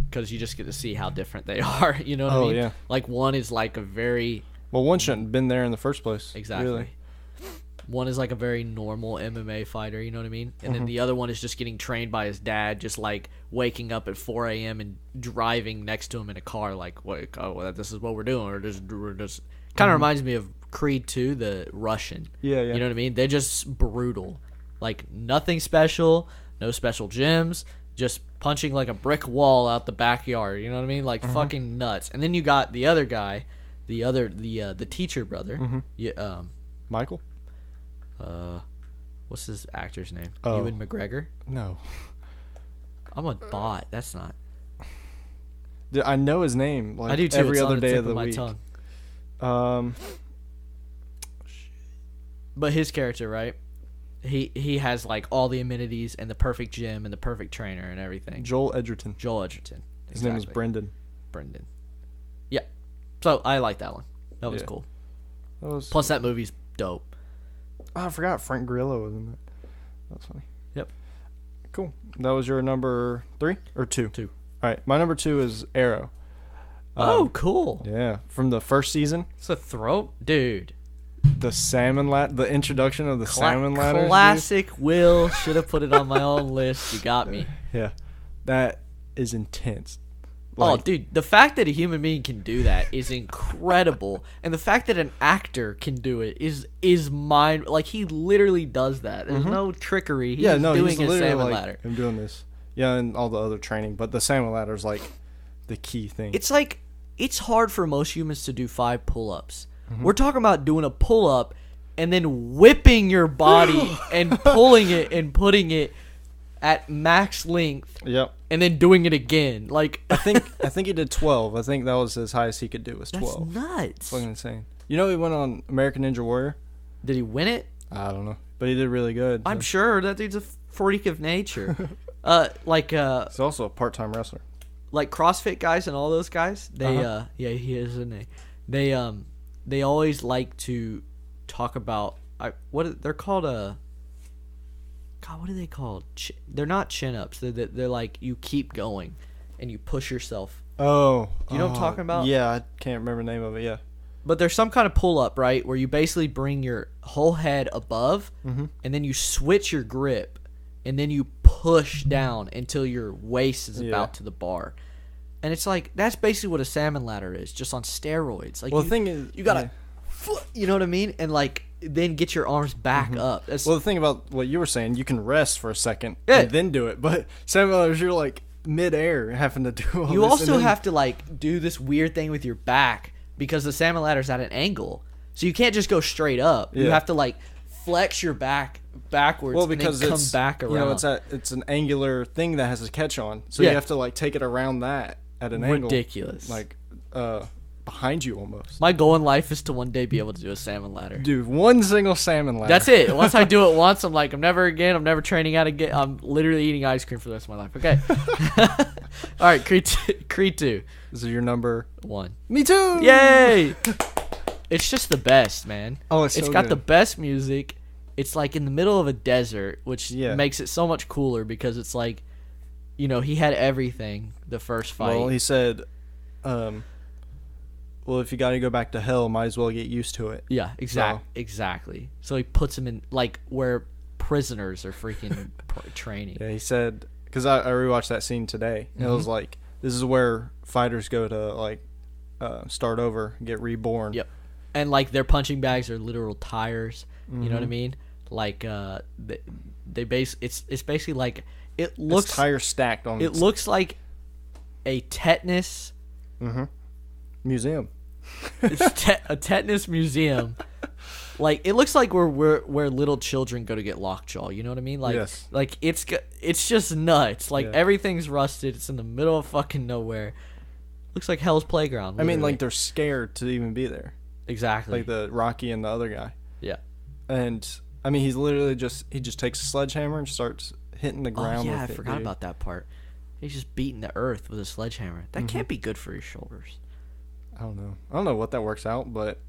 Because you just get to see how different they are. You know what I mean? Yeah. Like one is like a very... Well, one shouldn't have been there in the first place. Exactly. One is like a very normal MMA fighter, you know what I mean? And then the other one is just getting trained by his dad, just like waking up at 4 a.m. and driving next to him in a car, like, this is what we're doing. Or just kind of reminds me of Creed 2, the Russian. Yeah. You know what I mean? They're just brutal. Like, nothing special, no special gyms, just punching like a brick wall out the backyard, you know what I mean? Like, fucking nuts. And then you got the other guy, the teacher brother. Michael? What's his actor's name? Oh. Ewan McGregor? No. I'm a bot. That's not. Dude, I know his name. Like, I do too. every It's other on the day tip of the my week. tongue. But his character, right? He has like all the amenities and the perfect gym and the perfect trainer and everything. Joel Edgerton. Joel Edgerton. His name is Brendan. Brendan. Yeah. So I like that one. That was Yeah. cool. That was, Plus that movie's dope. I forgot Frank Grillo was in it. That's funny. Yep. Cool. That was your number 3 or 2? 2. All right. My number 2 is Arrow. Oh, cool. Yeah. From the first season. It's a throat, dude. The salmon the introduction of the salmon ladders. Classic Will. Should have put it on my own list. You got me. Yeah. That is intense. Oh, dude, the fact that a human being can do that is incredible, and the fact that an actor can do it is mind. Like, he literally does that. There's no trickery. He's doing he's his literally salmon like, ladder. I'm doing this. Yeah, and all the other training, but the salmon ladder is like the key thing. It's like, it's hard for most humans to do 5 pull-ups. We're talking about doing a pull-up and then whipping your body and pulling it and putting it at max length. Yep. And then doing it again. Like, I think he did 12. I think that was as high as he could do was 12. that's nuts. Fucking insane. You know he went on American Ninja Warrior? Did he win it? I don't know, but he did really good. I'm sure that dude's a freak of nature. He's also a part-time wrestler. Like CrossFit guys and all those guys, they yeah, he is, isn't he? They always like to talk about they're called God, what are they called? They're not chin-ups. They're like, you keep going and you push yourself. Oh, You know what I'm talking about? Yeah, I can't remember the name of it. Yeah. But there's some kind of pull-up, right, where you basically bring your whole head above, and then you switch your grip, and then you push down until your waist is about to the bar. And it's like, that's basically what a salmon ladder is, just on steroids. Like, Well, the thing is, you gotta, you know what I mean? And like, then get your arms back up. That's, well, the thing about what you were saying, you can rest for a second Yeah. and then do it. But salmon ladders, you're like mid-air having to do all you this. also and then, have to like do this weird thing with your back because the salmon ladder's at an angle, so you can't just go straight up. You Yeah. have to like flex your back backwards, well, because and then come it's back around. You know, it's an angular thing that has a catch on, so Yeah. you have to like take it around that at an angle, Ridiculous. like behind you almost. My goal in life is to one day be able to do a salmon ladder. Dude, one single salmon ladder. That's it. Once I do it once, I'm like, I'm never training out again. I'm literally eating ice cream for the rest of my life. Okay. All right, Creed 2. This is your number 1. Me too. Yay! It's just the best, man. Oh, it's so got good. the best music. It's like in the middle of a desert, which Yeah. makes it so much cooler because it's like, you know, he had everything the first fight. Well, he said, well, if you got to go back to hell, might as well get used to it. Yeah, exactly. So he puts him in like where prisoners are freaking training. Yeah, he said, because I rewatched that scene today, and it was like, this is where fighters go to like start over, get reborn. Yep. And like their punching bags are literal tires. You know what I mean? Like it's basically like it looks It's tires stacked on. it looks like a tetanus museum. it's a tetanus museum. Like it looks like where little children go to get lockjaw. You know what I mean? Like Yes. like it's just nuts. Like Yeah. everything's rusted. It's in the middle of fucking nowhere. Looks like Hell's Playground. I mean, literally. like they're scared to even be there. exactly. Like the Rocky and the other guy. Yeah. And I mean, he's literally just takes a sledgehammer and starts hitting the Oh ground. yeah, I with it, forgot dude. about that part. He's just beating the earth with a sledgehammer. That can't be good for your shoulders. I don't know what that works out, but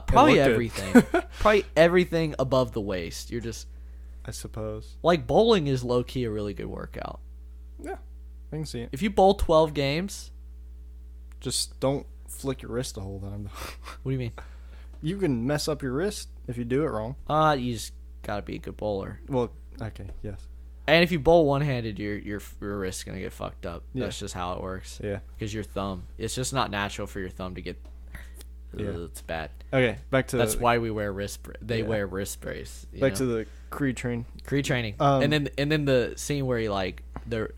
Probably looked good. everything. Probably everything above the waist. You're just I suppose. like bowling is low key a really good workout. Yeah, I can see it. If you bowl 12 games, Just don't flick your wrist the whole time. what do you mean? You can mess up your wrist if you do it wrong. You just gotta be a good bowler. Well, okay, yes. And if you bowl one-handed, your wrist's gonna get fucked up. Yeah. That's just how it works. Yeah. Because your thumb, it's just not natural for your thumb to get. Yeah. It's bad. Okay, back to That's why we wear wrist. They Yeah. wear wrist brace. back to the Creed train. Creed training, and then the scene where he like they're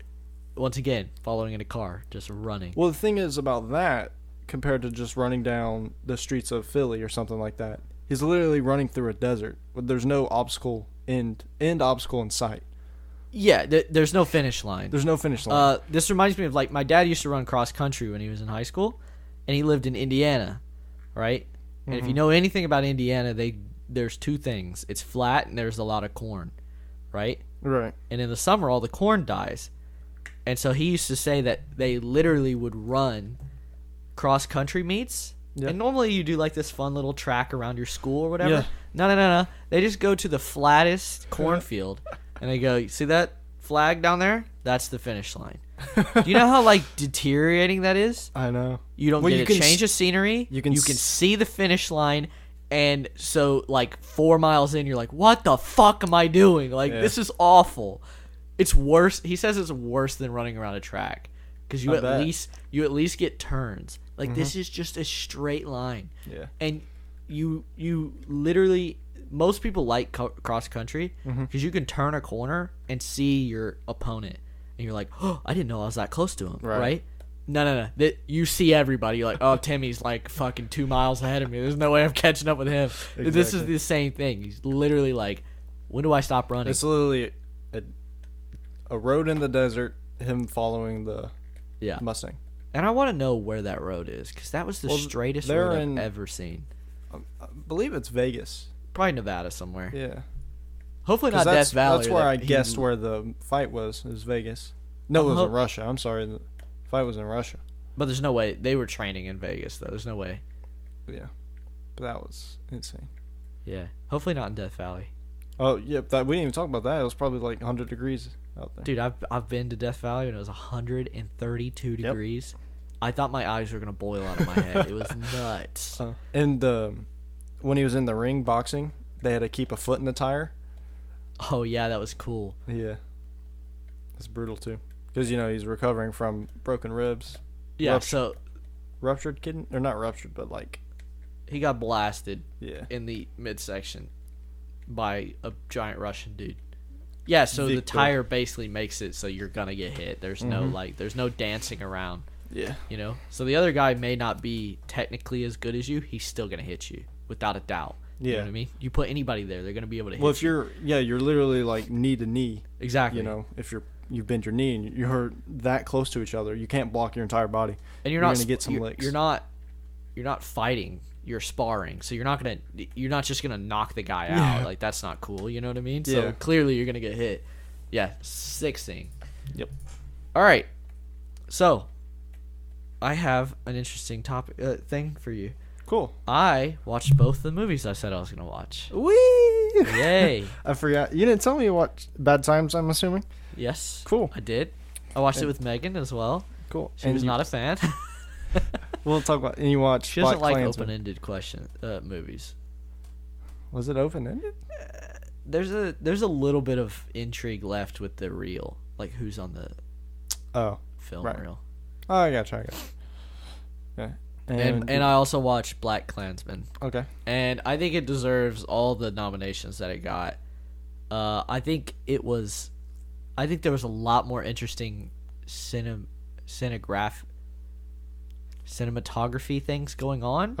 once again following in a car, just running. Well, the thing is about that compared to just running down the streets of Philly or something like that. He's literally running through a desert. There's no obstacle end obstacle in sight. Yeah, there's no finish line. There's no finish line. This reminds me of like my dad used to run cross country when he was in high school, and he lived in Indiana, right? And if you know anything about Indiana, there's two things: it's flat and there's a lot of corn, right? Right. And in the summer, all the corn dies, and so he used to say that they literally would run cross country meets. Yep. And normally you do like this fun little track around your school or whatever. Yeah. No. They just go to the flattest cornfield. And they go, see that flag down there? That's the finish line. Do you know how like deteriorating that is? I know. You don't get a change of scenery. You can see the finish line, and so like 4 miles in, you're like, what the fuck am I doing? Like this is awful. It's worse. He says it's worse than running around a track because you at least get turns. Like this is just a straight line. Yeah. And you literally. Most people like cross country because you can turn a corner and see your opponent, and you're like, "Oh, I didn't know I was that close to him." Right? No. You see everybody. You're like, "Oh, Timmy's like fucking 2 miles ahead of me. There's no way I'm catching up with him." Exactly. This is the same thing. He's literally like, "When do I stop running?" It's literally a road in the desert. Him following the Mustang. And I want to know where that road is because that was the straightest road I've ever seen. I believe it's Vegas. Probably Nevada somewhere. Yeah. Hopefully not Death Valley. That's where I guessed where the fight was. It was Vegas. No, it was in Russia. I'm sorry. The fight was in Russia. But there's no way. They were training in Vegas, though. There's no way. Yeah. But that was insane. Yeah. Hopefully not in Death Valley. Oh, yeah. We didn't even talk about that. It was probably like 100 degrees out there. Dude, I've been to Death Valley and it was 132 degrees. I thought my eyes were going to boil out of my head. It was nuts. And when he was in the ring boxing, they had to keep a foot in the tire. Oh, yeah, that was cool. Yeah. That's brutal, too. Because, he's recovering from broken ribs. Yeah, Ruptured kidney? Or not ruptured, but like... He got blasted in the midsection by a giant Russian dude. Yeah, so the tire basically makes it so you're going to get hit. There's there's no dancing around. Yeah. So the other guy may not be technically as good as you. He's still going to hit you. Without a doubt. Yeah. You know what I mean? You put anybody there, they're going to be able to hit you. Well, if you're literally like knee to knee. Exactly. If you've bent your knee and you're that close to each other, you can't block your entire body. And you're not going to get some licks. You're not fighting, you're sparring. So you're not just going to knock the guy out. Like that's not cool, you know what I mean? So clearly you're going to get hit. Yeah, sick thing. Yep. All right. So I have an interesting topic thing for you. Cool. I watched both the movies I said I was going to watch. Whee! Yay. I forgot. You didn't tell me you watched Bad Times, I'm assuming? Yes. Cool. I did. I watched it with Megan as well. Cool. She was not a fan. We'll talk about... And you watched She doesn't Black like Klansman. open-ended movies. Was it open-ended? There's a little bit of intrigue left with the reel. Like, who's on the film reel. Oh, I gotcha. Yeah. And I also watched Black Klansman. Okay. And I think it deserves all the nominations that it got. I think there was a lot more interesting cinematography things going on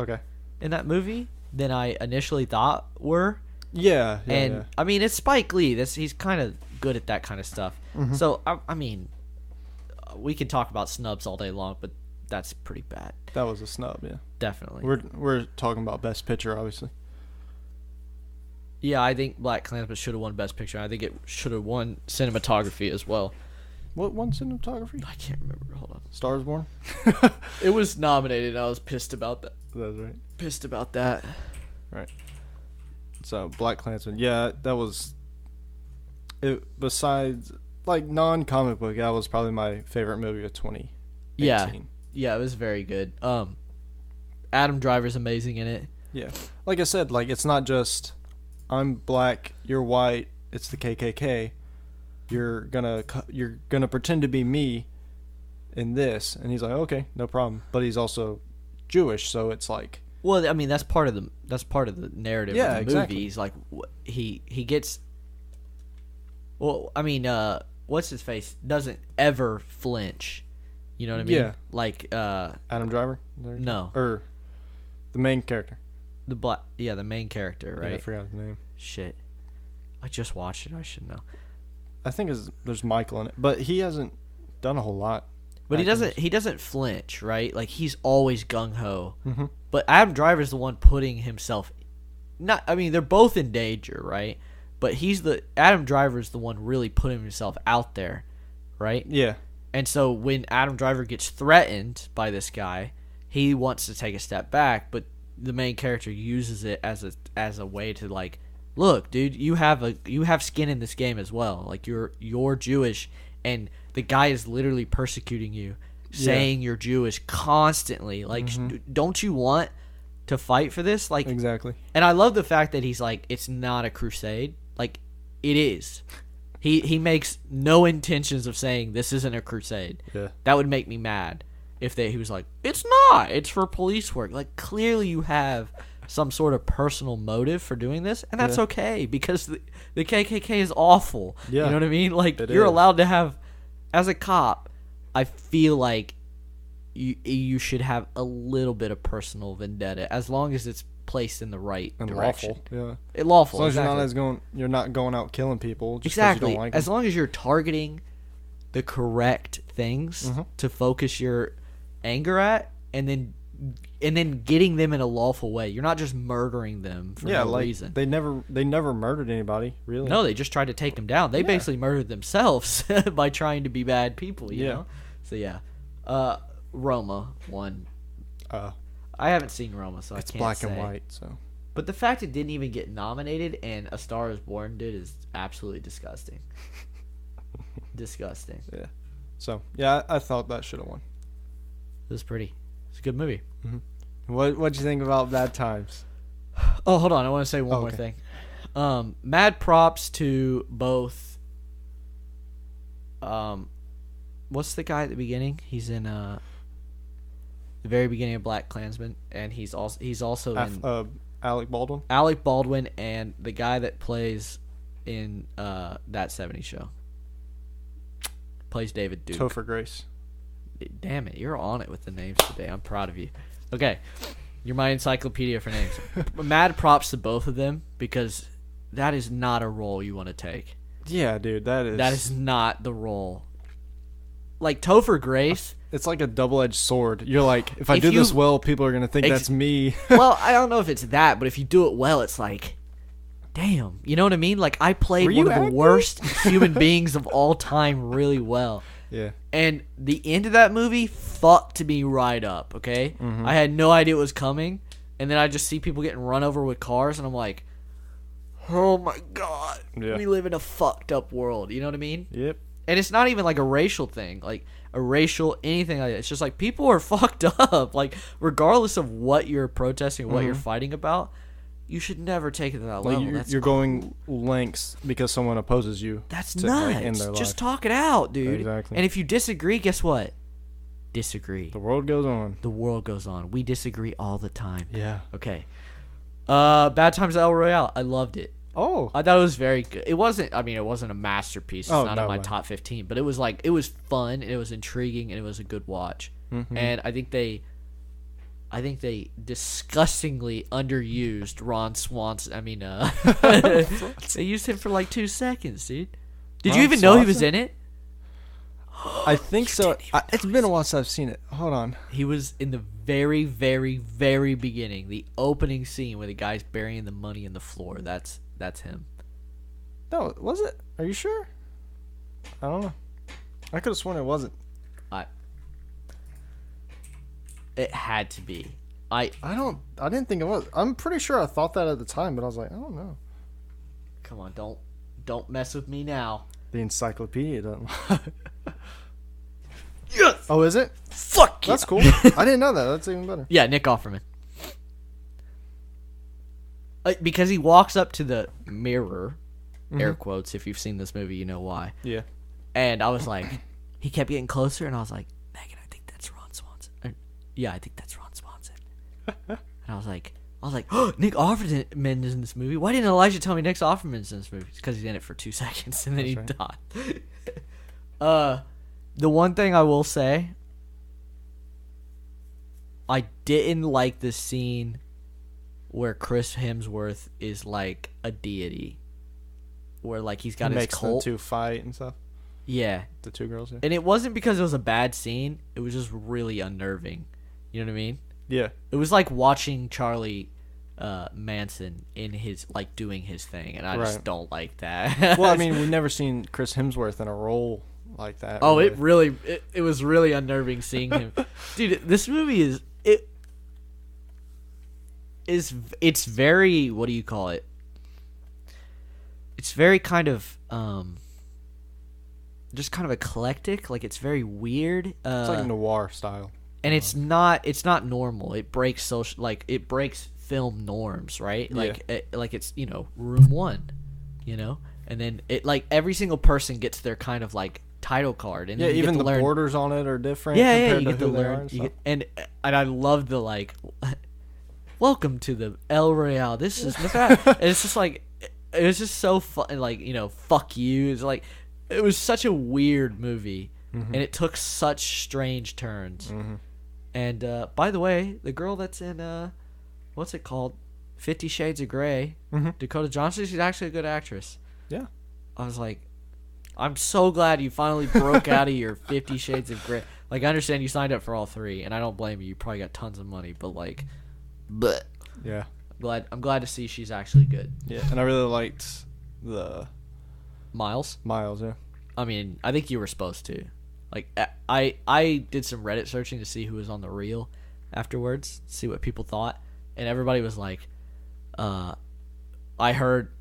in that movie than I initially thought were. Yeah. I mean, it's Spike Lee. He's kind of good at that kind of stuff. Mm-hmm. So, I mean, we can talk about snubs all day long, but that's pretty bad. That was a snub, yeah. Definitely. We're talking about Best Picture, obviously. Yeah, I think Black Klansman should have won Best Picture. I think it should have won cinematography as well. What won cinematography? I can't remember. Hold on. Stars Born? It was nominated. I was pissed about that. That's right. Pissed about that. Right. So, Black Klansman. Yeah, that was... Besides, like, non-comic book, that was probably my favorite movie of 2018. Yeah, it was very good. Adam Driver's amazing in it. Yeah. Like I said, like it's not just I'm black, you're white, it's the KKK. You're gonna pretend to be me in this, and he's like, okay, no problem. But he's also Jewish, so it's like, well, I mean, that's part of the narrative of the movie. exactly. He's like, he gets. Well, I mean, what's his face doesn't ever flinch. You know what I mean? Yeah. Like, Adam Driver. no, Or the main character. the main character, right? Yeah, I forgot his name. Shit, I just watched it. I should know. I think there's Michael in it, but he hasn't done a whole lot. But he doesn't flinch, right? Like he's always gung ho. Mm-hmm. But Adam Driver's the one putting himself. I mean, they're both in danger, right? But Adam Driver's the one really putting himself out there, right? Yeah. And so when Adam Driver gets threatened by this guy, he wants to take a step back, but the main character uses it as a way to like, look, dude, you have skin in this game as well. Like you're Jewish, and the guy is literally persecuting you, saying you're Jewish constantly. Like, don't you want to fight for this? Like, exactly. And I love the fact that he's like, it's not a crusade. Like, it is. He makes no intentions of saying this isn't a crusade. Yeah. That would make me mad if he was like, it's not. It's for police work. Like, clearly you have some sort of personal motive for doing this, and that's okay, because the KKK is awful. Yeah. You know what I mean? Like, It you're is. allowed to have, as a cop, I feel like you should have a little bit of personal vendetta, as long as it's placed in the right And direction. lawful. Yeah. Lawful. As long as exactly. you're not going out killing people just 'cause Exactly. you don't like As them. long as you're targeting the correct things to focus your anger at, and then getting them in a lawful way. You're not just murdering them for no like reason. they never murdered anybody, really. No, they just tried to take them down. They basically murdered themselves by trying to be bad people, you know? So yeah. Roma won. I haven't seen Roma, so It's I can't black say. and white, so. But the fact it didn't even get nominated and A Star Is Born did is absolutely disgusting. Disgusting. Yeah. So yeah, I thought that should have won. It was pretty. It's a good movie. What'd you think about Bad Times? Oh, hold on. I want to say one more thing. Mad props to both. What's the guy at the beginning? He's in the very beginning of Black Klansman, and he's also in Alec Baldwin. Alec Baldwin, and the guy that plays in That 70s Show. Plays David Duke. Topher Grace. Damn it, you're on it with the names today. I'm proud of you. Okay, you're my encyclopedia for names. Mad props to both of them, because that is not a role you want to take. Yeah, dude, that is not the role. Like Topher Grace. It's like a double-edged sword. You're like, if I If do you- this well, people are gonna think that's me. Well, I don't know if it's that, but if you do it well, it's like, damn. You know what I mean? Like, I played Were one you of the acting? worst human beings of all time really well. Yeah. And the end of that movie fucked me right up, okay? I had no idea it was coming, and then I just see people getting run over with cars, and I'm like, oh my god, Yeah. we live in a fucked up world, you know what I mean? Yep. And it's not even like a racial thing, like a racial anything like that. It's just like people are fucked up. Like, regardless of what you're protesting, what you're fighting about, you should never take it to that Like level. you're going lengths because someone opposes you. That's to, nuts. like, end their Just life. talk it out, dude. Exactly. And if you disagree, guess what? Disagree. The world goes on. The world goes on. We disagree all the time. Yeah. Okay. Bad Times at El Royale. I loved it. Oh. I thought it was very good. It wasn't a masterpiece. It's Oh, not no in my way. top 15, but it was fun, and it was intriguing, and it was a good watch. Mm-hmm. And I think they disgustingly underused Ron Swanson. I mean, they used him for like 2 seconds, dude. Did you Ron even know he was Swanson? in it? I think so. It's been a while since I've seen it. Hold on. He was in the very, very, very beginning, the opening scene where the guy's burying the money in the floor. That's him. No, was it? Are you sure? I don't know. I could have sworn it wasn't. It had to be. I didn't think it was. I'm pretty sure I thought that at the time, but I was like, I don't know. Come on, don't mess with me now. The encyclopedia doesn't. Yes. Oh, is it? Fuck That's cool. I didn't know that. That's even better. Yeah, Nick Offerman. because he walks up to the mirror, air quotes. If you've seen this movie, you know why. Yeah. And I was like, he kept getting closer, and I was like, Megan, I think that's Ron Swanson. Yeah, I think that's Ron Swanson. And I was like, oh, Nick Offerman is in this movie. Why didn't Elijah tell me Nick Offerman's in this movie? Because he's in it for 2 seconds, and then he died. The one thing I will say, I didn't like the scene where Chris Hemsworth is like a deity, where like he's got his cult. Them two fight and stuff. Yeah, the 2 girls. Yeah. And it wasn't because it was a bad scene. It was just really unnerving. You know what I mean? Yeah. It was like watching Charlie Manson in his like doing his thing, and I just don't like that. Well, I mean, we've never seen Chris Hemsworth in a role like that. Oh, really. It was really unnerving seeing him. Dude, this movie it's very, what do you call it? It's very kind of just kind of eclectic. Like, it's very weird. It's like noir style. And it's not normal. It breaks it breaks film norms, right? Yeah. Like it's, room 1, and then it like every single person gets their kind of like title card, and even the borders on it are different. Yeah, you get to learn. And I love the like, welcome to the El Royale. This is and it's just like, it was just so fun. Like, fuck you. It's like, it was such a weird movie, and it took such strange turns. And by the way, the girl that's in what's it called, 50 Shades of Grey, Dakota Johnson, she's actually a good actress. Yeah. I was like, I'm so glad you finally broke out of your 50 Shades of Grey. Like, I understand you signed up for all 3, and I don't blame you. You probably got tons of money, but like, bleh. Yeah. I'm glad to see she's actually good. Yeah, and I really liked the Miles, yeah. I mean, I think you were supposed to. Like, I did some Reddit searching to see who was on the reel afterwards, see what people thought, and everybody was like, I heard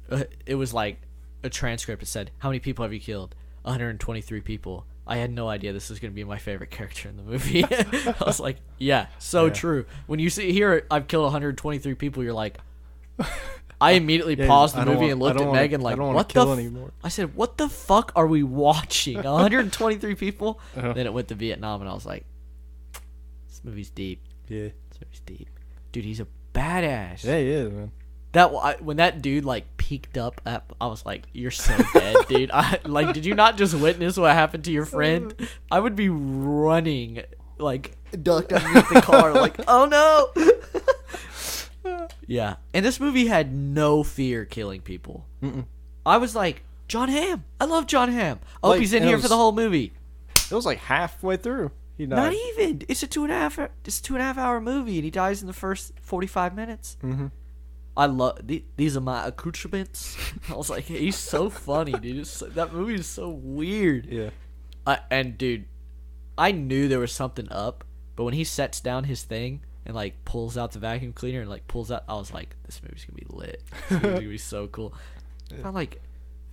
it was like a transcript that said, how many people have you killed? 123 people. I had no idea this was going to be my favorite character in the movie. I was like, yeah, true. When you hear I've killed 123 people, you're like, I immediately paused the movie and looked at Megan like, what the I said, what the fuck are we watching? 123 people? Then it went to Vietnam, and I was like, this movie's deep. Yeah. This movie's deep. Dude, he's a badass. Yeah, he is, man. When that dude like peeked up, I was like, "You're so dead, dude." Did you not just witness what happened to your friend? I would be running, like ducked underneath the car, like, "Oh no!" Yeah, and this movie had no fear killing people. I was like, John Hamm. I love John Hamm. I hope he's in here for the whole movie. It was like halfway through. He died. Not even. It's a 2.5 hour movie, and he dies in the first 45 minutes. I love these are my accoutrements. I was like, he's so funny, dude. That movie is so weird. Yeah. And dude, I knew there was something up, but when he sets down his thing and like pulls out the vacuum cleaner and like pulls out, I was like, this movie's gonna be lit. This movie's gonna be so cool. Yeah. I found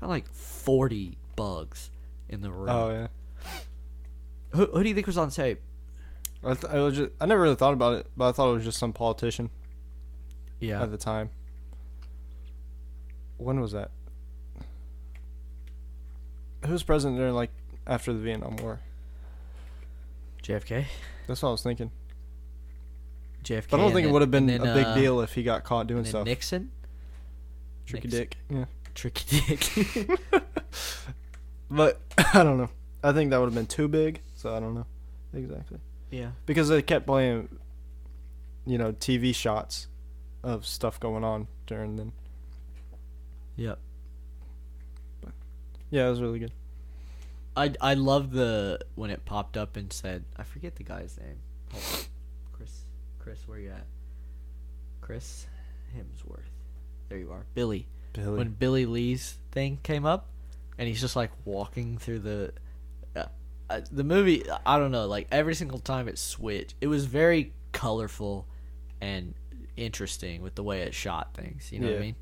like 40 bugs in the room. Oh yeah. Who do you think was on tape? I never really thought about it, but I thought it was just some politician. Yeah. At the time. When was that? Who was president during, like, after the Vietnam War? JFK. That's what I was thinking. JFK. But I don't think it would have been a big deal if he got caught doing stuff. Nixon. Tricky Dick. Yeah. Tricky Dick. But I don't know. I think that would have been too big, so I don't know exactly. Yeah. Because they kept playing, TV shots of stuff going on during then. Yep. But yeah, it was really good. I love when it popped up and said, I forget the guy's name. Hold on. Chris, where you at? Chris Hemsworth. There you are. Billy. When Billy Lee's thing came up, and he's just like walking through the movie. I don't know. Like every single time it switched, it was very colorful and interesting with the way it shot things. You know what I mean?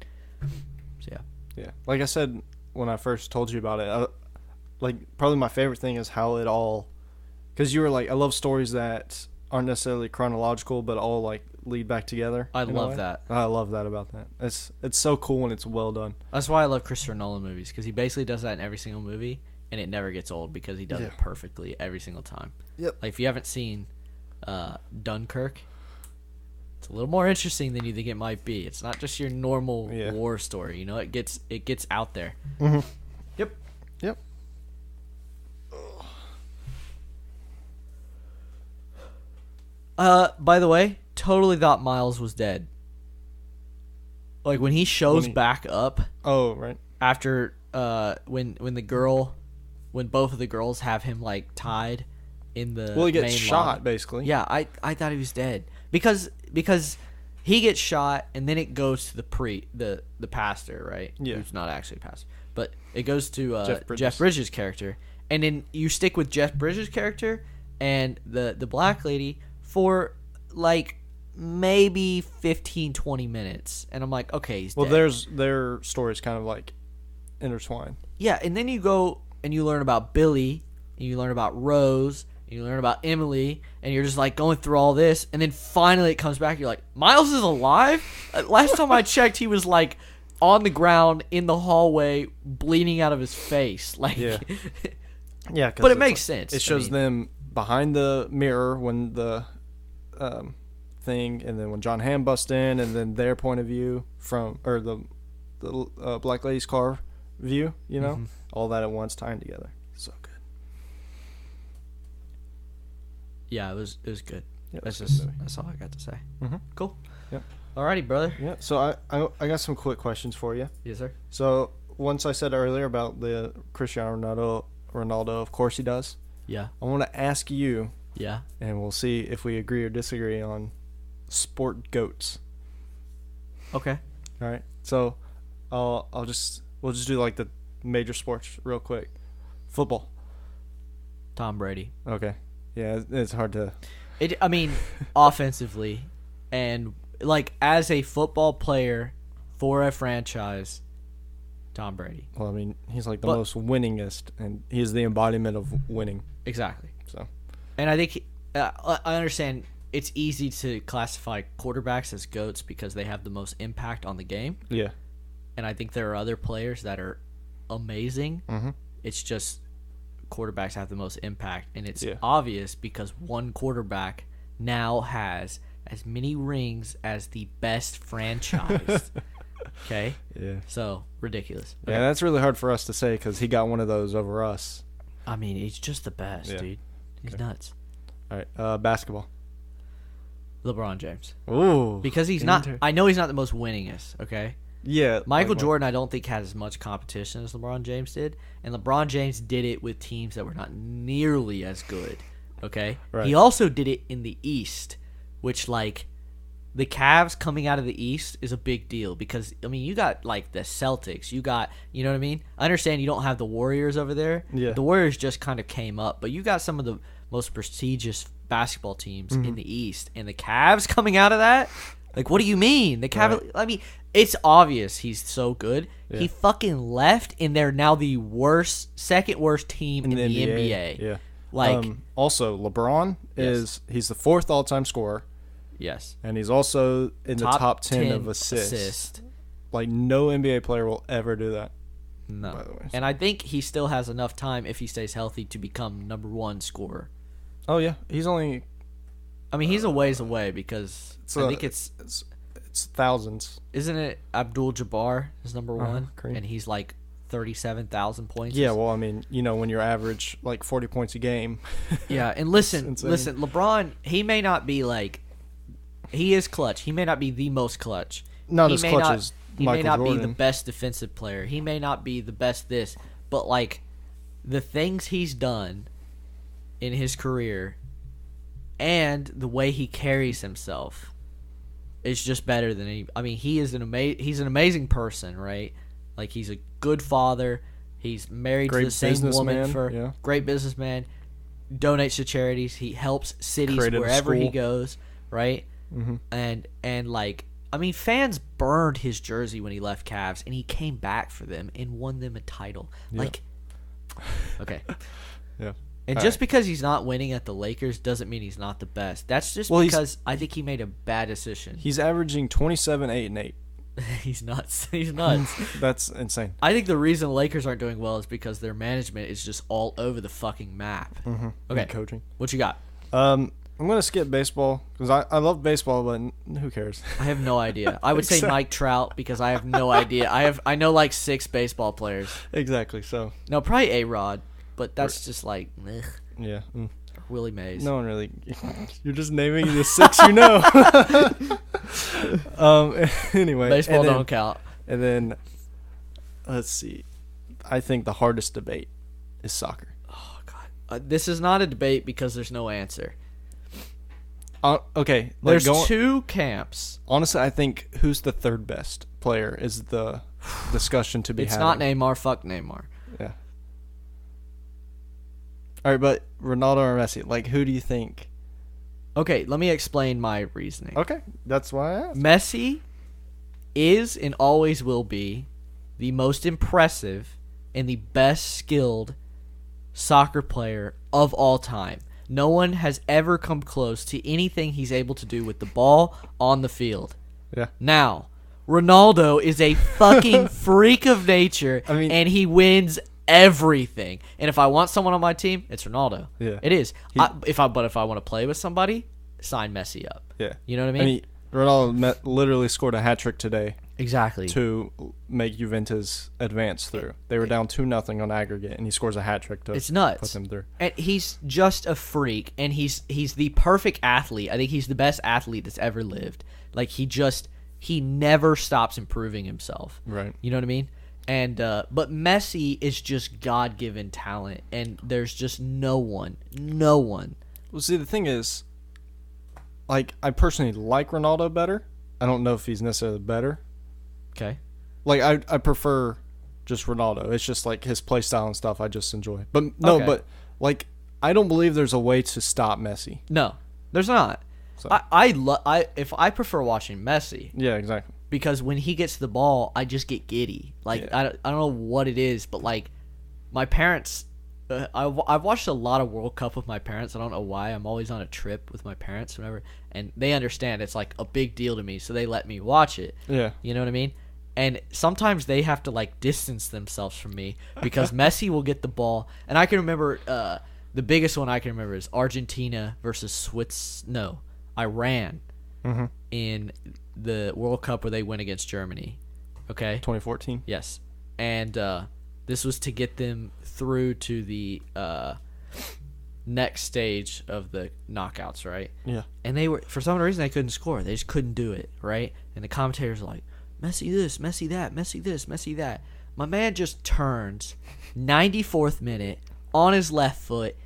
So yeah. Like I said when I first told you about it, probably my favorite thing is how it all, because you were like, I love stories that aren't necessarily chronological, but all like lead back together. I love that. I love that about that. It's so cool when it's well done. That's why I love Christopher Nolan movies, because he basically does that in every single movie, and it never gets old because he does it perfectly every single time. Yep. Like if you haven't seen Dunkirk, it's a little more interesting than you think it might be. It's not just your normal war story. You know, it gets out there. Mm-hmm. Yep. Yep. By the way, totally thought Miles was dead. Like when he shows back up. Oh, right. After when both of the girls have him like tied in the he gets main shot lobby. basically. Yeah, I thought he was dead because he gets shot and then it goes to the pastor, right? Yeah. Who's not actually a pastor, but it goes to Jeff Jeff Bridges' character, and then you stick with Jeff Bridges' character and the black lady for like maybe 15-20 minutes, and I'm like, okay, he's dead. Their stories kind of like intertwined. Yeah, and then you go and you learn about Billy, and you learn about Rose, and you learn about Emily, and you're just like going through all this, and then finally it comes back. You're like, Miles is alive? Last time I checked, he was like on the ground in the hallway, bleeding out of his face. Like, yeah, yeah. But it makes sense. It shows them behind the mirror when the thing, and then when John Hamm busts in, and then their point of view from the black lady's car view. You know, all that at once tying together. So good. Yeah, it was good. Yeah, that's all I got to say. Mm-hmm. Cool. Yep. Alrighty, brother. Yeah. So I got some quick questions for you. Yes, sir. So once I said earlier about the Cristiano Ronaldo, of course he does. Yeah. I want to ask you. Yeah. And we'll see if we agree or disagree on sport goats. Okay. All right. So we'll just do like the major sports real quick. Football. Tom Brady. Okay. Yeah, it's hard to. I mean, offensively, and like as a football player for a franchise, Tom Brady. Well, I mean, he's like the most winningest, and he's the embodiment of winning. Exactly. So, and I think I understand it's easy to classify quarterbacks as GOATs because they have the most impact on the game. Yeah. And I think there are other players that are amazing. Mm-hmm. It's just quarterbacks have the most impact, and it's obvious because one quarterback now has as many rings as the best franchise. Okay? Yeah. So, ridiculous. Okay. Yeah, that's really hard for us to say because he got one of those over us. I mean, he's just the best, dude. He's nuts. All right, basketball. LeBron James. Ooh. Because he's not – I know he's not the most winningest, okay? Yeah. Michael Jordan, I don't think, had as much competition as LeBron James did. And LeBron James did it with teams that were not nearly as good, okay? Right. He also did it in the East, which, like, the Cavs coming out of the East is a big deal because, I mean, you got, like, the Celtics. You got, you know what I mean? I understand you don't have the Warriors over there. Yeah. The Warriors just kind of came up. But you got some of the most prestigious basketball teams in the East. And the Cavs coming out of that? Like, what do you mean? The Cavs, right. I mean, it's obvious he's so good. Yeah. He fucking left, and they're now the second worst team in the NBA. Yeah. Like, also, LeBron he's the fourth all-time scorer. Yes. And he's also in the top 10 of assists. Like, no NBA player will ever do that. No. By the way. And I think he still has enough time, if he stays healthy, to become number one scorer. Oh, yeah. He's only... I mean, he's a ways away because I think it's thousands. Isn't it Abdul-Jabbar is number one? And he's like 37,000 points. Yeah, well, I mean, you know, when you're average like 40 points a game. Yeah, and listen, LeBron, he may not be like... He is clutch. He may not be the most clutch. Not as clutch as He Michael may not Jordan. be the best defensive player. He may not be the best this. But, like, the things he's done in his career and the way he carries himself is just better than any... I mean, he's an amazing person, right? Like, he's a good father. He's married to the same woman great businessman. Donates to charities. He helps cities wherever he goes, right? Mm-hmm. And like, I mean, fans burned his jersey when he left Cavs, and he came back for them and won them a title. Yeah. Like, okay. Yeah. And just because he's not winning at the Lakers doesn't mean he's not the best. That's just because I think he made a bad decision. He's averaging 27, 8, and 8. He's nuts. He's nuts. That's insane. I think the reason the Lakers aren't doing well is because their management is just all over the fucking map. Mm-hmm. Okay. And coaching. What you got? I'm going to skip baseball because I love baseball, but who cares? I have no idea. I would say Mike Trout because I have no idea. I know like 6 baseball players. Exactly. So no, probably A-Rod, but that's just like ugh. Yeah. Willie Mays. No one really. You're just naming the 6 you know. Anyway, baseball don't count. And then let's see. I think the hardest debate is soccer. Oh God, this is not a debate because there's no answer. Okay, there's 2 camps. Honestly, I think who's the third best player is the discussion to be had. It's not Neymar. Fuck Neymar. Yeah. All right, but Ronaldo or Messi? Like, who do you think? Okay, let me explain my reasoning. Okay, that's why I asked. Messi is and always will be the most impressive and the best skilled soccer player of all time. No one has ever come close to anything he's able to do with the ball on the field. Yeah. Now, Ronaldo is a fucking freak of nature, and he wins everything. And if I want someone on my team, it's Ronaldo. Yeah. It is. If I want to play with somebody, sign Messi up. Yeah. You know what I mean? Ronaldo literally scored a hat trick today. Exactly. To make Juventus advance through. They were down 2-0 on aggregate, and he scores a hat trick to it's nuts. Put them through. And he's just a freak, and he's the perfect athlete. I think he's the best athlete that's ever lived. Like, he never stops improving himself. Right. You know what I mean? And but Messi is just God-given talent, and there's just no one. Well, see, the thing is, like, I personally like Ronaldo better. I don't know if he's necessarily better. Okay. Like, I prefer just Ronaldo. It's just, like, his play style and stuff I just enjoy. But, no, okay. But, like, I don't believe there's a way to stop Messi. No, there's not. So. If I prefer watching Messi. Yeah, exactly. Because when he gets the ball, I just get giddy. Like, yeah. I don't know what it is, but, like, my parents... I've watched a lot of World Cup with my parents. I don't know why. I'm always on a trip with my parents, whatever, and they understand it's like a big deal to me, so they let me watch it. Yeah. You know what I mean? And sometimes they have to, like, distance themselves from me because Messi will get the ball. And I can remember the biggest one I can remember is Argentina versus Iran in the World Cup where they went against Germany. Okay? 2014? Yes. And this was to get them through to the next stage of the knockouts, right? Yeah. And they were, for some reason, they couldn't score. They just couldn't do it, right? And the commentators were like, Messi this, Messi that, Messi this, Messi that. My man just turns 94th minute on his left foot,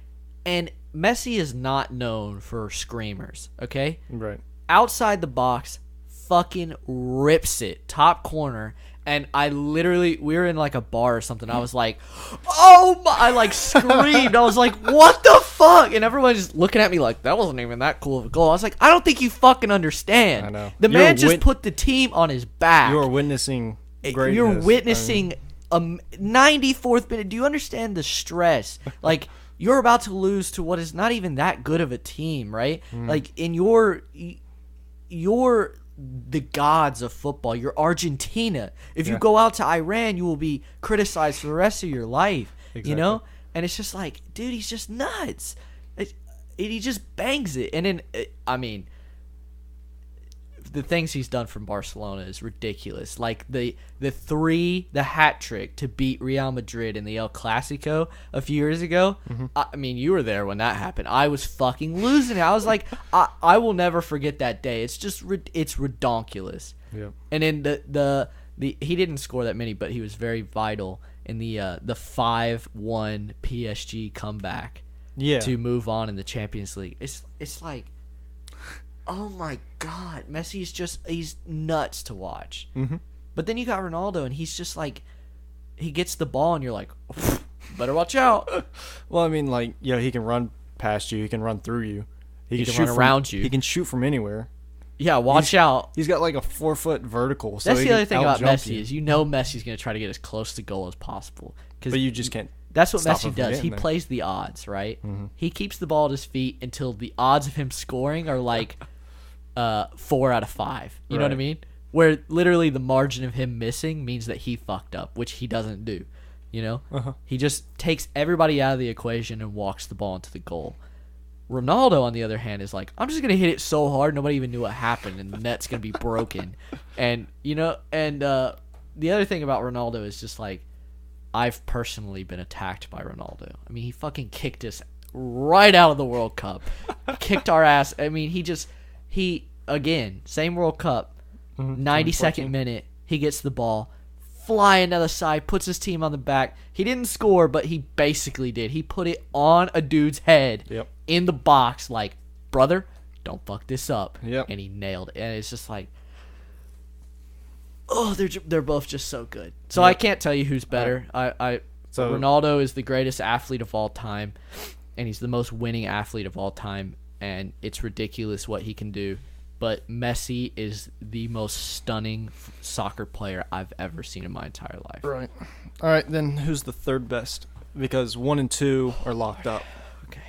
and Messi is not known for screamers, okay? Right. Outside the box, fucking rips it, top corner, and I literally, we were in like a bar or something, I was like, oh my, I like screamed, I was like, what the fuck? And everyone just looking at me like, that wasn't even that cool of a goal. I was like, I don't think you fucking understand. I know. The man just put the team on his back. You are witnessing greatness. You're witnessing a 94th minute. Do you understand the stress? Like, you're about to lose to what is not even that good of a team, right? Like, in you're the gods of football. You're Argentina. If you go out to Iran, you will be criticized for the rest of your life. Exactly. You know? And it's just like, dude, he's just nuts. He just bangs it. And then, I mean, the things he's done from Barcelona is ridiculous. Like the hat trick to beat Real Madrid in the El Clasico a few years ago. I mean, you were there when that happened. I was fucking losing it. I was like, I will never forget that day. It's just it's redonkulous. Yeah. And then the he didn't score that many, but he was very vital in the 5-1 PSG comeback. Yeah. To move on in the Champions League. It's like, oh my God, he's nuts to watch. But then you got Ronaldo, and he's just like, he gets the ball, and you're like, better watch out. Well, I mean, like, he can run past you, he can run through you, he can shoot around you, he can shoot from anywhere. Yeah, watch out. He's got like a 4-foot vertical. So that's the other thing about Messi is Messi's going to try to get as close to goal as possible. But you just can't That's what Stop him Messi from does. getting He there. plays the odds, right? Mm-hmm. He keeps the ball at his feet until the odds of him scoring are like 4 out of 5. You know what I Right. mean? Where literally the margin of him missing means that he fucked up, which he doesn't do. You know? Uh-huh. He just takes everybody out of the equation and walks the ball into the goal. Ronaldo, on the other hand, is like, I'm just going to hit it so hard nobody even knew what happened, and the net's going to be broken. And, you know, and the other thing about Ronaldo is just like, I've personally been attacked by Ronaldo. I mean, he fucking kicked us right out of the World Cup. Kicked our ass. I mean, again, same World Cup, 92nd minute, he gets the ball, flying down the side, puts his team on the back. He didn't score, but he basically did. He put it on a dude's head in the box like, brother, don't fuck this up. And he nailed it. And it's just like, oh, they're both just so good. So I can't tell you who's better. So Ronaldo is the greatest athlete of all time, and he's the most winning athlete of all time, and it's ridiculous what he can do. But Messi is the most stunning soccer player I've ever seen in my entire life. Right. All right, then who's the third best? Because 1 and 2 are locked up. Okay.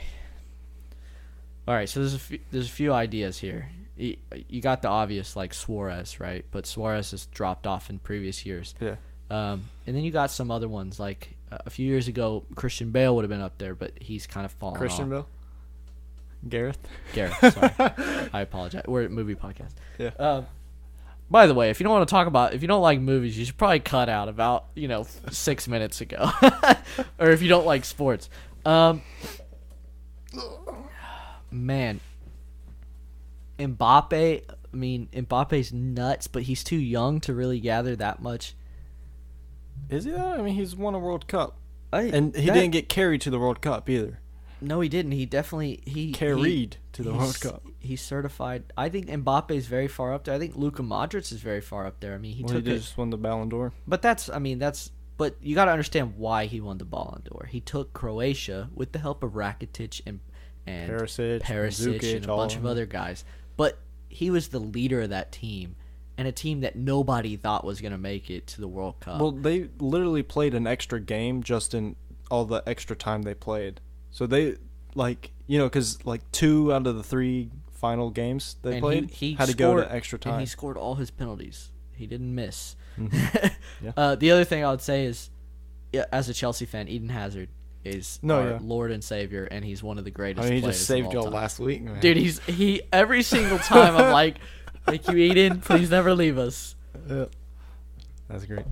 All right, so there's a few ideas here. You got the obvious, like Suarez, right? But Suarez has dropped off in previous years. Yeah. And then you got some other ones, like a few years ago, Christian Bale would have been up there, but he's kind of fallen Christian off. Bale? Gareth? Sorry. I apologize. We're a movie podcast. Yeah. By the way, if you don't like movies, you should probably cut out about 6 minutes ago, or if you don't like sports. Man, Mbappe. I mean, Mbappe's nuts, but he's too young to really gather that much. Is he though? I mean, he's won a World Cup. And he didn't get carried to the World Cup either. No, he didn't. He definitely carried to the World Cup. He's certified. I think Mbappe is very far up there. I think Luka Modric is very far up there. I mean, he just won the Ballon d'Or. But but you got to understand why he won the Ballon d'Or. He took Croatia with the help of Rakitic and Perisic Mandzukic, and a bunch of other guys. But he was the leader of that team, and a team that nobody thought was going to make it to the World Cup. Well, they literally played an extra game just in all the extra time they played. So they, because 2 out of the 3 final games they played he had to go to extra time. And he scored all his penalties. He didn't miss. Mm-hmm. Yeah. The other thing I would say is, as a Chelsea fan, Eden Hazard is our Lord and Savior, and he's one of the greatest players he just saved y'all y'all last week, man. Dude, he every single time I'm like, thank you, Eden. Please never leave us. Yeah. That's great.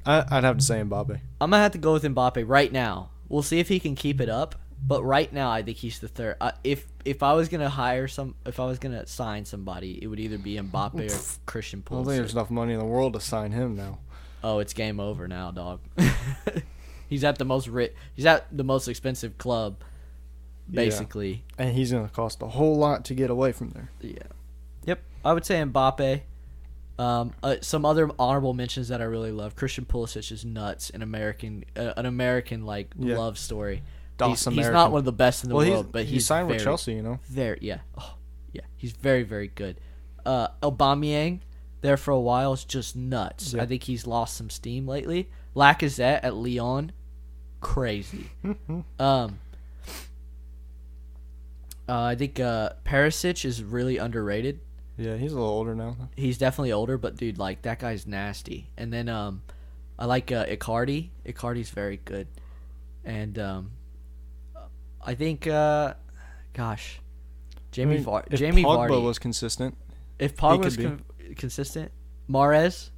I'd have to say Mbappe. I'm going to have to go with Mbappe right now. We'll see if he can keep it up. But right now, I think he's the third. If I was gonna sign somebody, it would either be Mbappe or Christian Pulisic. I don't think there's enough money in the world to sign him now. Oh, it's game over now, dog. He's at the most expensive club, basically. Yeah. And he's gonna cost a whole lot to get away from there. Yeah. Yep. I would say Mbappe. Some other honorable mentions that I really love. Christian Pulisic is nuts. An American love story. He's not one of the best in the world, but he signed with Chelsea, He's very, very good. Aubameyang, there for a while, is just nuts. Yeah. I think he's lost some steam lately. Lacazette at Lyon, crazy. I think Perisic is really underrated. Yeah, he's a little older now. He's definitely older, but dude, that guy's nasty. And then I like Icardi. Icardi's very good, and I think, Jamie Pogba Vardy was consistent. If Pogba was consistent, Mahrez,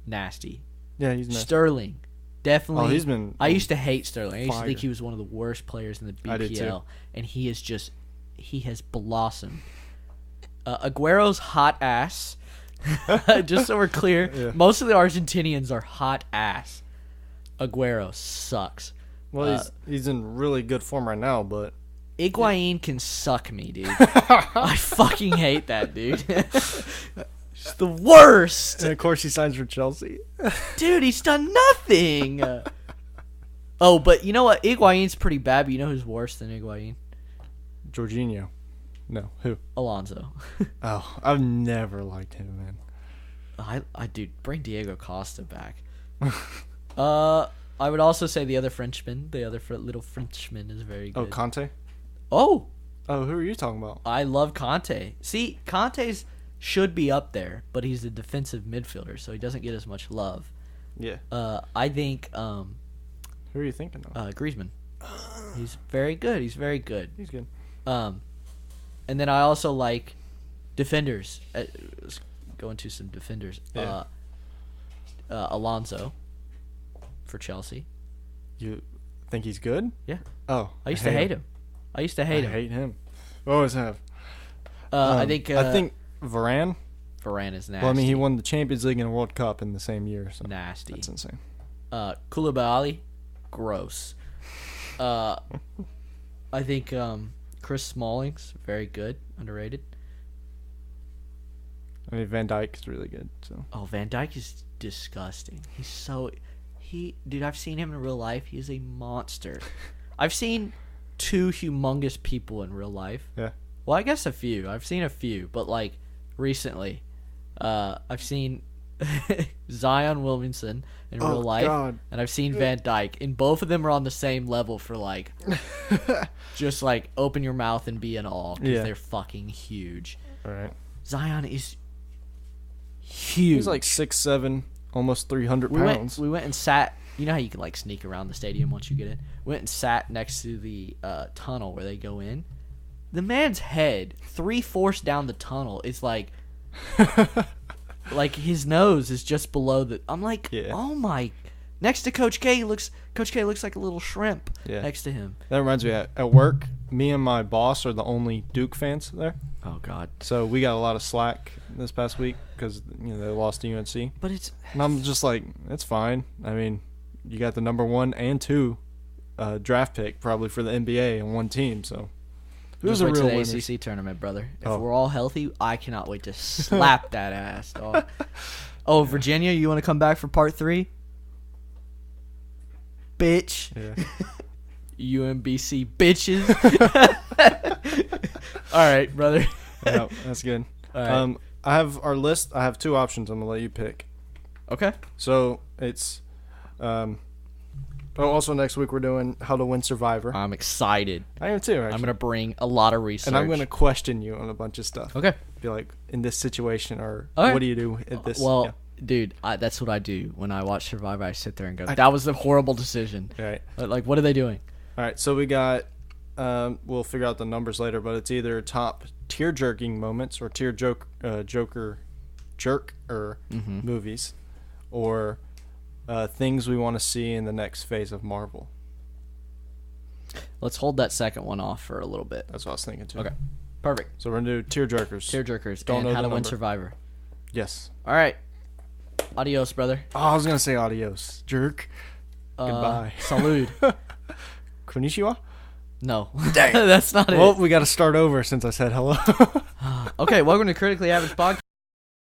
nasty. Yeah, he's nasty. Sterling, definitely. Oh, he's been. I used to hate Sterling. I used to think he fire. was one of the worst players in the BPL, I did too. and he has blossomed. Aguero's hot ass. Just so we're clear, most of the Argentinians are hot ass. Aguero sucks. Well, he's in really good form right now, but Higuain can suck me, dude. I fucking hate that dude. He's the worst. And of course he signs for Chelsea. Dude, he's done nothing. Oh, but you know what? Higuain's pretty bad, but you know who's worse than Higuain? Jorginho. No, who? Alonso. Oh, I've never liked him, man. I dude, bring Diego Costa back. I would also say the other Frenchman, little Frenchman is very good. Oh, Conte? Oh, Oh, who are you talking about? I love Conte. See, Conte's should be up there, but he's a defensive midfielder, so he doesn't get as much love. Yeah. I think Who are you thinking of? Griezmann. He's very good. He's very good. He's good. And then I also like defenders. Let's go into some defenders. Yeah. Alonso for Chelsea. You think he's good? Yeah. Oh, I used to hate him. I used to hate I him. hate him. Always have. I think Varane. Varane is nasty. Well, I mean, he won the Champions League and World Cup in the same year, so nasty. that's insane. Koulibaly, gross. I think Chris Smalling's very good, underrated. I mean, Van Dijk is really good. So. Oh, Van Dijk is disgusting. Dude, I've seen him in real life. He is a monster. I've seen 2 humongous people in real life. Yeah. Well, I guess a few. I've seen a few, but like recently, I've seen Zion Williamson in real life, God. and I've seen Van Dijk, and both of them are on the same level for like, just like open your mouth and be in awe because they're fucking huge. All right. Zion is huge. He's like 6'7", almost 300 pounds. We went and sat. You know how you can like sneak around the stadium once you get in. Went and sat next to the tunnel where they go in. The man's head, 3/4 down the tunnel, is like, like his nose is just below the. I'm like, oh my! Next to Coach K looks like a little shrimp next to him. That reminds me, at work, me and my boss are the only Duke fans there. Oh God! So we got a lot of slack this past week because they lost to UNC. But it's. And I'm just like, it's fine. I mean, you got the number 1 and 2 draft pick probably for the NBA in one team, so. Who's a real winner? ACC tournament, brother. If we're all healthy, I cannot wait to slap that ass, dog. Oh, Virginia, you want to come back for part 3? Bitch. Yeah. UMBC bitches. All right, brother. Yeah, that's good. All right. I have our list. I have 2 options. I'm gonna let you pick. Okay. So it's, also next week we're doing How to Win Survivor. I'm excited. I am too. Actually. I'm gonna bring a lot of research, and I'm gonna question you on a bunch of stuff. Okay. Be like, in this situation, or right. what do you do at this? Well, dude, that's what I do when I watch Survivor. I sit there and go, "That was a horrible decision." Right. Like, what are they doing? All right. So we got. We'll figure out the numbers later, but it's either top tear jerking moments or tear jerk movies, or things we want to see in the next phase of Marvel. Let's hold that second one off for a little bit. That's what I was thinking too. Okay, perfect. So we're gonna do tear jerkers. Tear jerkers. Don't and know How the to Win number. Survivor. Yes. All right. Adios, brother. Oh, I was gonna say adios, jerk. Goodbye. Salud. Konnichiwa. No, that's not it. Well, we got to start over since I said hello. Okay, welcome to Critically Average Podcast.